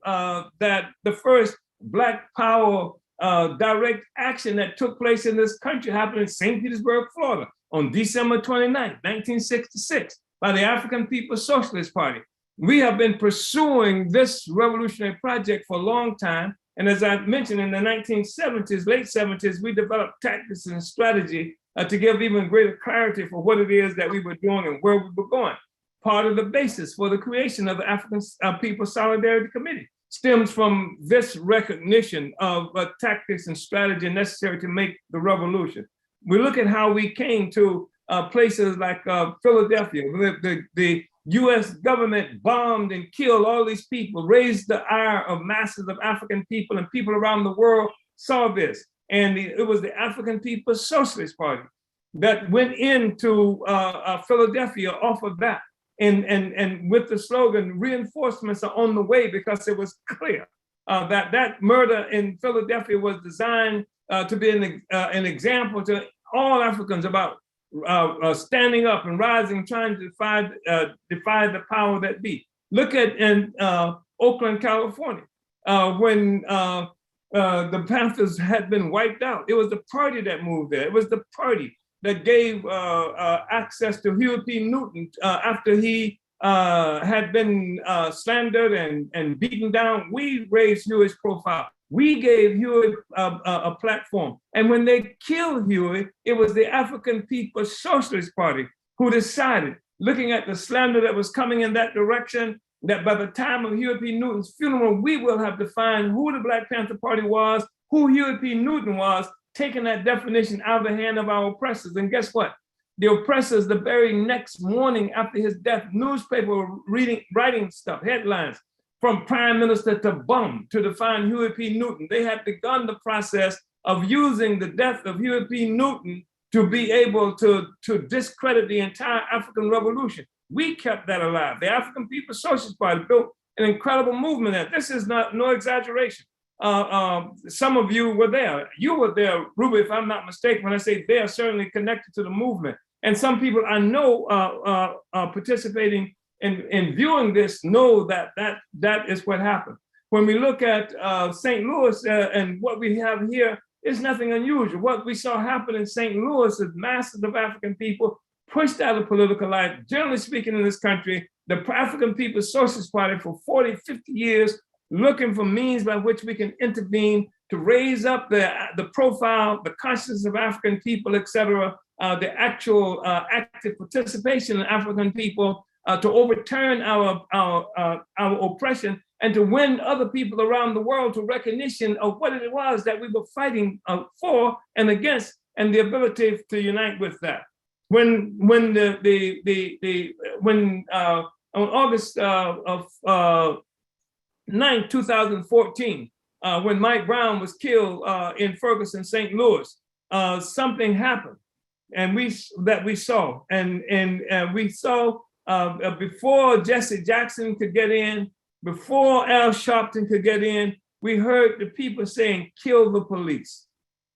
D: that the first Black Power direct action that took place in this country happened in St. Petersburg, Florida, on December 29, 1966, by the African People's Socialist Party. We have been pursuing this revolutionary project for a long time. And as I mentioned, in the 1970s, late 70s, we developed tactics and strategy to give even greater clarity for what it is that we were doing and where we were going. Part of the basis for the creation of the African People's Solidarity Committee. stems from this recognition of tactics and strategy necessary to make the revolution. We look at how we came to places like Philadelphia. The US government bombed and killed all these people, raised the ire of masses of African people, and people around the world saw this. And it was the African People's Socialist Party that went into Philadelphia off of that. And with the slogan, reinforcements are on the way, because it was clear that murder in Philadelphia was designed to be an example to all Africans about standing up and rising, trying to defy the power that be. Look at in Oakland, California, when the Panthers had been wiped out. It was the party that moved there. It was the party that gave access to Huey P. Newton after he had been slandered and beaten down. We raised Huey's profile. We gave Huey a platform. And when they killed Huey, it was the African People's Socialist Party who decided, looking at the slander that was coming in that direction, that by the time of Huey P. Newton's funeral, we will have defined who the Black Panther Party was, who Huey P. Newton was, taking that definition out of the hand of our oppressors. And guess what? The oppressors, the very next morning after his death, newspaper were writing stuff, headlines, from prime minister to bum, to define Huey P. Newton. They had begun the process of using the death of Huey P. Newton to be able to discredit the entire African Revolution. We kept that alive. The African People's Socialist Party built an incredible movement there. This is no exaggeration. Some of you were there. You were there, Ruby, if I'm not mistaken, when I say they are certainly connected to the movement. And some people I know participating in viewing this know that is what happened. When we look at St. Louis and what we have here, is nothing unusual. What we saw happen in St. Louis is masses of African people pushed out of political life. Generally speaking, in this country, the African People's Socialist Party for 40, 50 years, looking for means by which we can intervene to raise up the profile, the consciousness of African people, et cetera, the actual active participation in African people, to overturn our oppression, and to win other people around the world to recognition of what it was that we were fighting for and against, and the ability to unite with that. When on August of 9, 2014, when Mike Brown was killed in Ferguson, St. Louis, something happened, and we saw before Jesse Jackson could get in, before Al Sharpton could get in, we heard the people saying, "Kill the police."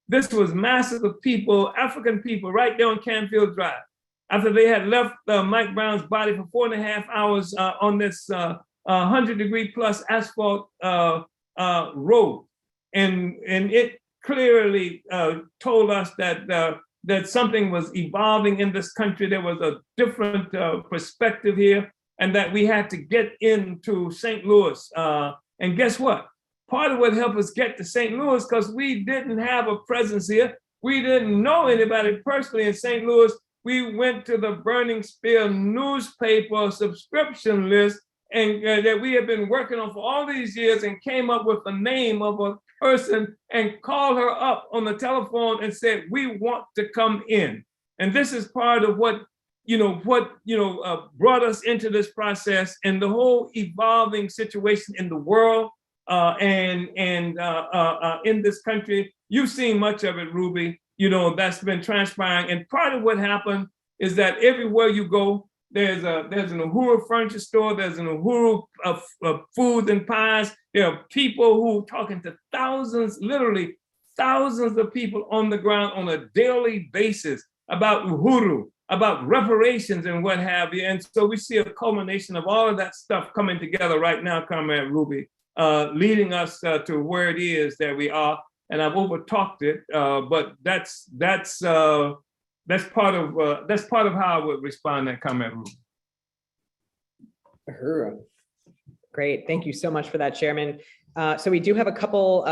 D: This was masses of people, African people, right there on Canfield Drive, after they had left Mike Brown's body for 4.5 hours on this 100-degree plus asphalt road. And it clearly told us that something was evolving in this country. There was a different perspective here, and that we had to get into St. Louis. And guess what? Part of what helped us get to St. Louis, because we didn't have a presence here. We didn't know anybody personally in St. Louis. We went to the Burning Spear newspaper subscription list, and that we had been working on for all these years, and came up with the name of a person and called her up on the telephone and said, "We want to come in." And this is part of what brought us into this process and the whole evolving situation in the world and in this country. You've seen much of it, Ruby. That's been transpiring. And part of what happened is that everywhere you go, there's an Uhuru furniture store, there's an Uhuru foods and pies. There are people who are talking to thousands, literally thousands of people on the ground on a daily basis about Uhuru, about reparations and what have you. And so we see a culmination of all of that stuff coming together right now, Comrade Ruby, leading us to where it is that we are. And I've over-talked it, but that's part of how I would respond to that comment, Ruby.
A: Uhuru. Great, thank you so much for that, Chairman. So we do have a couple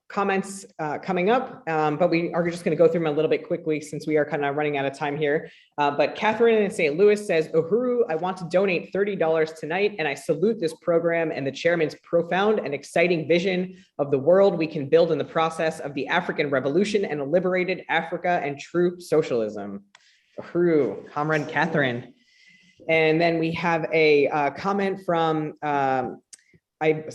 A: comments coming up, but we are just going to go through them a little bit quickly since we are kind of running out of time here. But Catherine in St. Louis says, Uhuru, I want to donate $30 tonight, and I salute this program and the chairman's profound and exciting vision of the world we can build in the process of the African Revolution and a liberated Africa and true socialism. Uhuru, Comrade Catherine. And then we have a comment from, I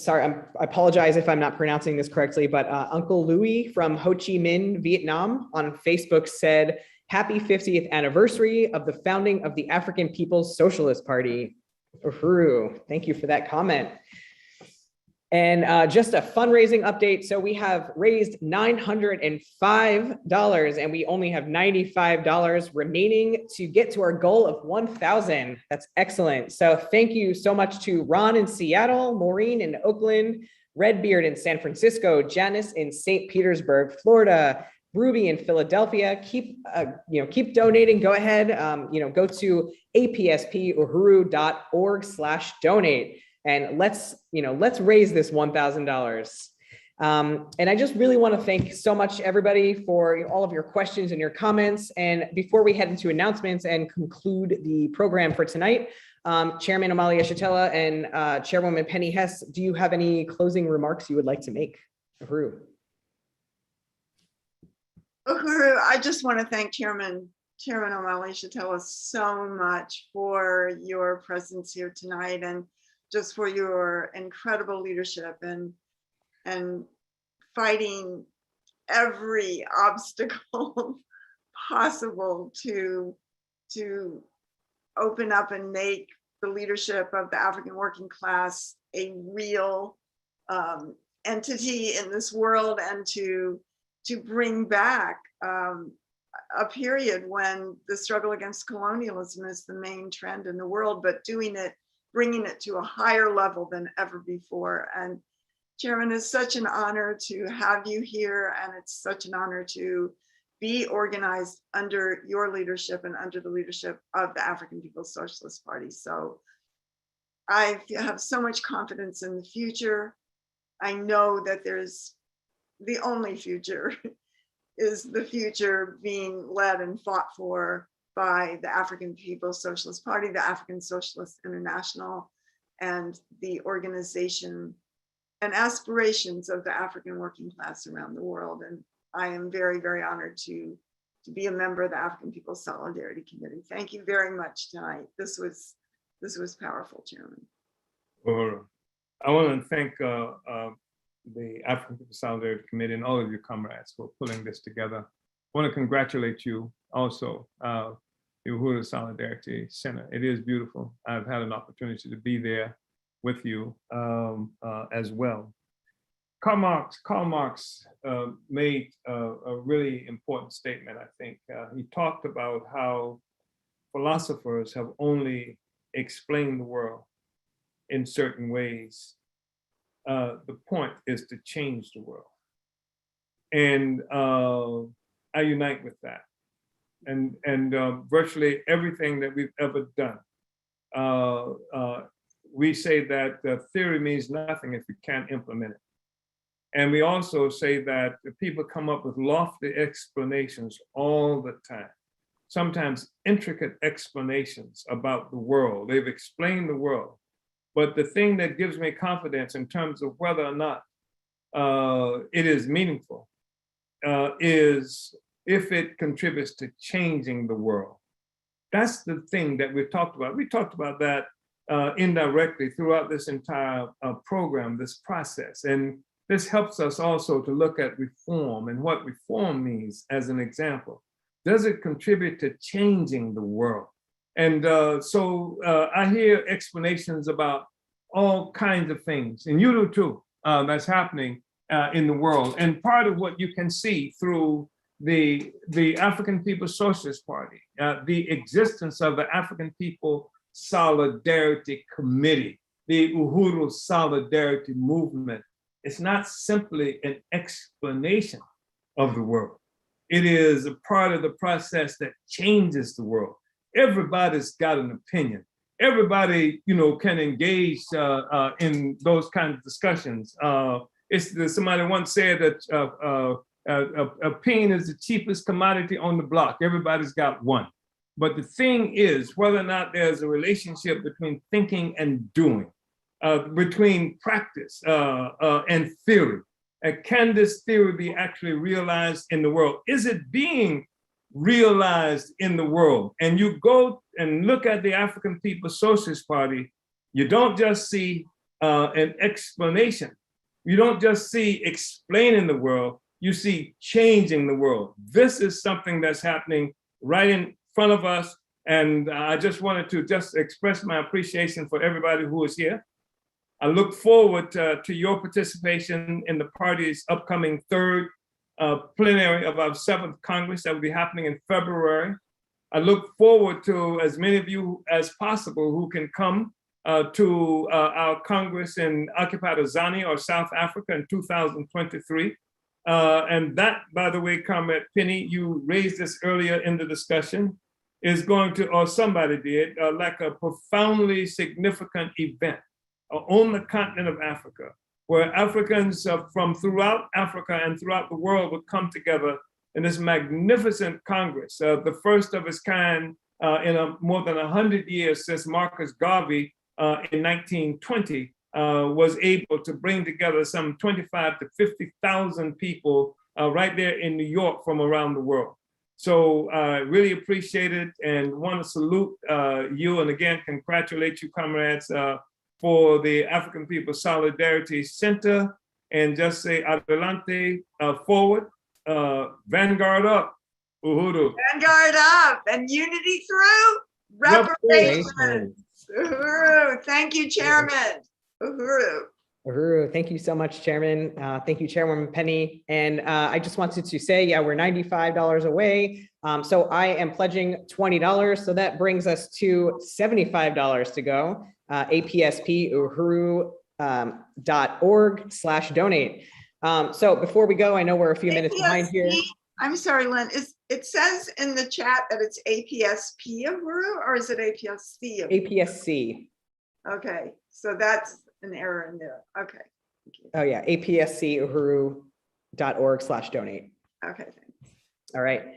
A: apologize if I'm not pronouncing this correctly, but Uncle Louis from Ho Chi Minh, Vietnam on Facebook said, happy 50th anniversary of the founding of the African People's Socialist Party. Uhuru, thank you for that comment. And just a fundraising update. So we have raised $905 and we only have $95 remaining to get to our goal of 1,000. That's excellent. So thank you so much to Ron in Seattle, Maureen in Oakland, Redbeard in San Francisco, Janice in St. Petersburg, Florida, Ruby in Philadelphia. Keep donating. Go ahead. Go to apspuhuru.org/donate. And let's raise this $1,000. And I just really want to thank so much everybody for all of your questions and your comments. And before we head into announcements and conclude the program for tonight, Chairman Omali Yeshitela and Chairwoman Penny Hess, do you have any closing remarks you would like to make? Uhuru.
B: Uhuru, I just want to thank Chairman Omali Yeshitela so much for your presence here tonight and just for your incredible leadership and fighting every obstacle possible to open up and make the leadership of the African working class a real entity in this world, and to bring back a period when the struggle against colonialism is the main trend in the world, but bringing it to a higher level than ever before. And Chairman, it's such an honor to have you here, and it's such an honor to be organized under your leadership and under the leadership of the African People's Socialist Party. So I have so much confidence in the future. I know that there's the only future is the future being led and fought for by the African People's Socialist Party, the African Socialist International, and the organization and aspirations of the African working class around the world. And I am very, very honored to be a member of the African People's Solidarity Committee. Thank you very much tonight. This was powerful, Chairman.
D: Well, I want to thank the African People's Solidarity Committee and all of your comrades for pulling this together. I want to congratulate you also, the Uhuru Solidarity Center. It is beautiful. I've had an opportunity to be there with you as well. Karl Marx made a really important statement, I think. He talked about how philosophers have only explained the world in certain ways. The point is to change the world. And I unite with that. And virtually everything that we've ever done, we say that theory means nothing if you can't implement it. And we also say that the people come up with lofty explanations all the time, sometimes intricate explanations about the world. They've explained the world. But the thing that gives me confidence in terms of whether or not it is meaningful is if it contributes to changing the world. That's the thing that we've talked about. We talked about that indirectly throughout this entire program, this process. And this helps us also to look at reform and what reform means as an example. Does it contribute to changing the world? And so I hear explanations about all kinds of things, and you do too, that's happening in the world. And part of what you can see through the African People's Socialist Party, the existence of the African People Solidarity Committee, the Uhuru Solidarity Movement, it's not simply an explanation of the world. It is a part of the process that changes the world. Everybody's got an opinion. Everybody, can engage in those kinds of discussions. Somebody once said that a pen is the cheapest commodity on the block. Everybody's got one. But the thing is whether or not there's a relationship between thinking and doing, between practice and theory. Can this theory be actually realized in the world? Is it being realized in the world? And you go and look at the African People's Socialist Party, you don't just see an explanation. You don't just see explaining the world, you see changing the world. This is something that's happening right in front of us. And I just wanted to just express my appreciation for everybody who is here. I look forward to your participation in the party's upcoming third plenary of our 7th Congress that will be happening in February. I look forward to as many of you as possible who can come to our Congress in Occupied Azani or South Africa in 2023. And that, by the way, Comrade Penny, you raised this earlier in the discussion, is going to, or somebody did, like a profoundly significant event on the continent of Africa, where Africans from throughout Africa and throughout the world would come together in this magnificent Congress, the first of its kind in more than 100 years since Marcus Garvey in 1920 was able to bring together some 25 to 50,000 people right there in New York from around the world. So I really appreciate it and want to salute you, and again, congratulate you, comrades, for the African People Solidarity Center, and just say adelante, forward, vanguard up, Uhuru.
B: Vanguard up and unity through reparations. Uhuru. Thank you, Chairman. Uhuru.
A: Uhuru. Thank you so much, Chairman. Thank you, Chairwoman Penny. And I just wanted to say, yeah, we're $95 away. So I am pledging $20. So that brings us to $75 to go. APSP uhuru.org/donate. So before we go, I know we're a few minutes behind here.
B: I'm sorry, Lynn. It says in the chat that it's APSP Uhuru, or is it APSC?
A: APSC.
B: Okay, so that's an error in there. Okay.
A: Oh yeah, APSC uhuru.org/donate.
B: Okay, thanks.
A: All right.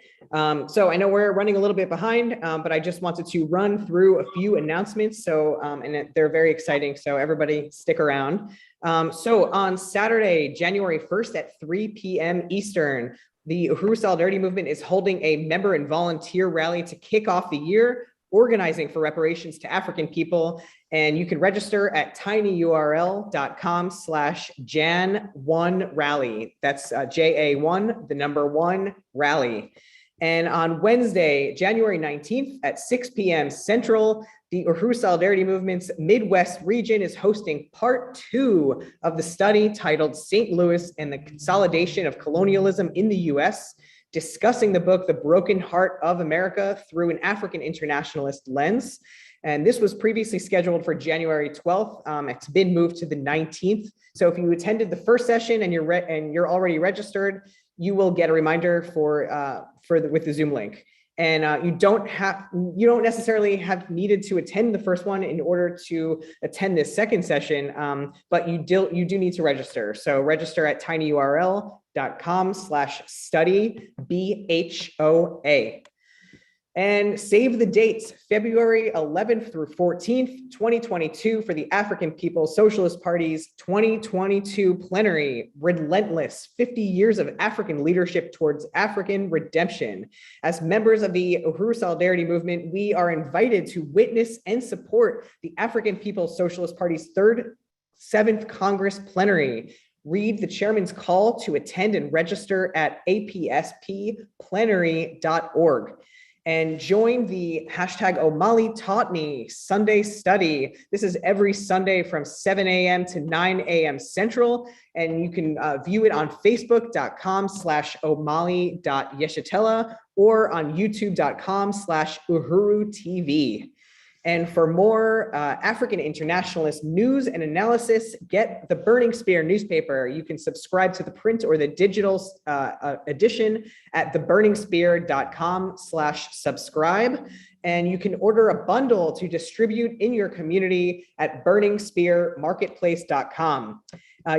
A: So I know we're running a little bit behind, but I just wanted to run through a few announcements. So, and they're very exciting. So everybody stick around. So on Saturday, January 1st at 3 p.m. Eastern, the Uhuru Solidarity Movement is holding a member and volunteer rally to kick off the year, organizing for reparations to African people. And you can register at tinyurl.com/Jan1Rally. That's JA1, the number 1 rally. And on Wednesday, January 19th at 6 p.m. Central, the Uhuru Solidarity Movement's Midwest region is hosting part 2 of the study titled St. Louis and the Consolidation of Colonialism in the U.S., discussing the book, The Broken Heart of America through an African internationalist lens. And this was previously scheduled for January 12th. It's been moved to the 19th. So if you attended the first session and you're already registered, you will get a reminder with the Zoom link. And you don't necessarily have needed to attend the first one in order to attend this second session, but you do need to register. So register at tinyurl.com/study BHOA. And save the dates, February 11th through 14th, 2022 for the African People's Socialist Party's 2022 plenary, Relentless, 50 Years of African Leadership Towards African Redemption. As members of the Uhuru Solidarity Movement, we are invited to witness and support the African People's Socialist Party's 7th Congress plenary. Read the chairman's call to attend and register at apspplenary.org. And join the hashtag Omali Taught Me Sunday Study. This is every Sunday from 7 a.m. to 9 a.m. Central. And you can view it on facebook.com/omali.yeshitela or on youtube.com/Uhuru TV. And for more African internationalist news and analysis, get the Burning Spear newspaper. You can subscribe to the print or the digital edition at theburningspear.com/subscribe. And you can order a bundle to distribute in your community at burningspearmarketplace.com.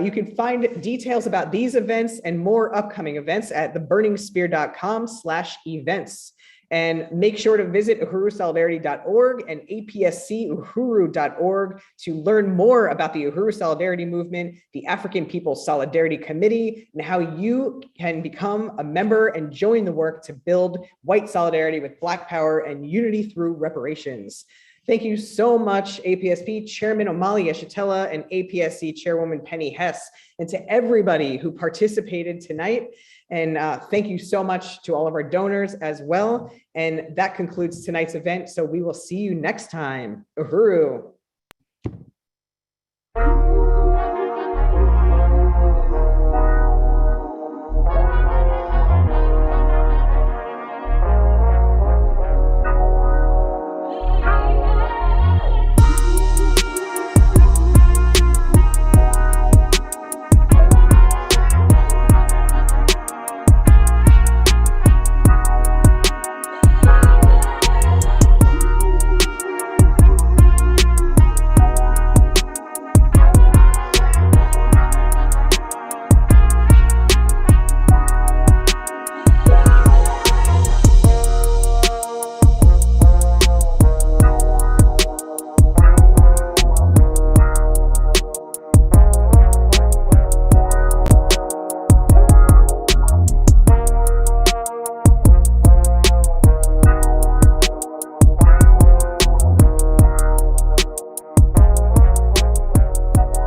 A: You can find details about these events and more upcoming events at theburningspear.com/events. And make sure to visit uhurusolidarity.org and apscuhuru.org to learn more about the Uhuru Solidarity Movement, the African People's Solidarity Committee, and how you can become a member and join the work to build white solidarity with Black power and unity through reparations. Thank you so much, APSP Chairman Omali Yeshitela and APSC Chairwoman Penny Hess, and to everybody who participated tonight. And thank you so much to all of our donors as well. And that concludes tonight's event. So we will see you next time. Uhuru.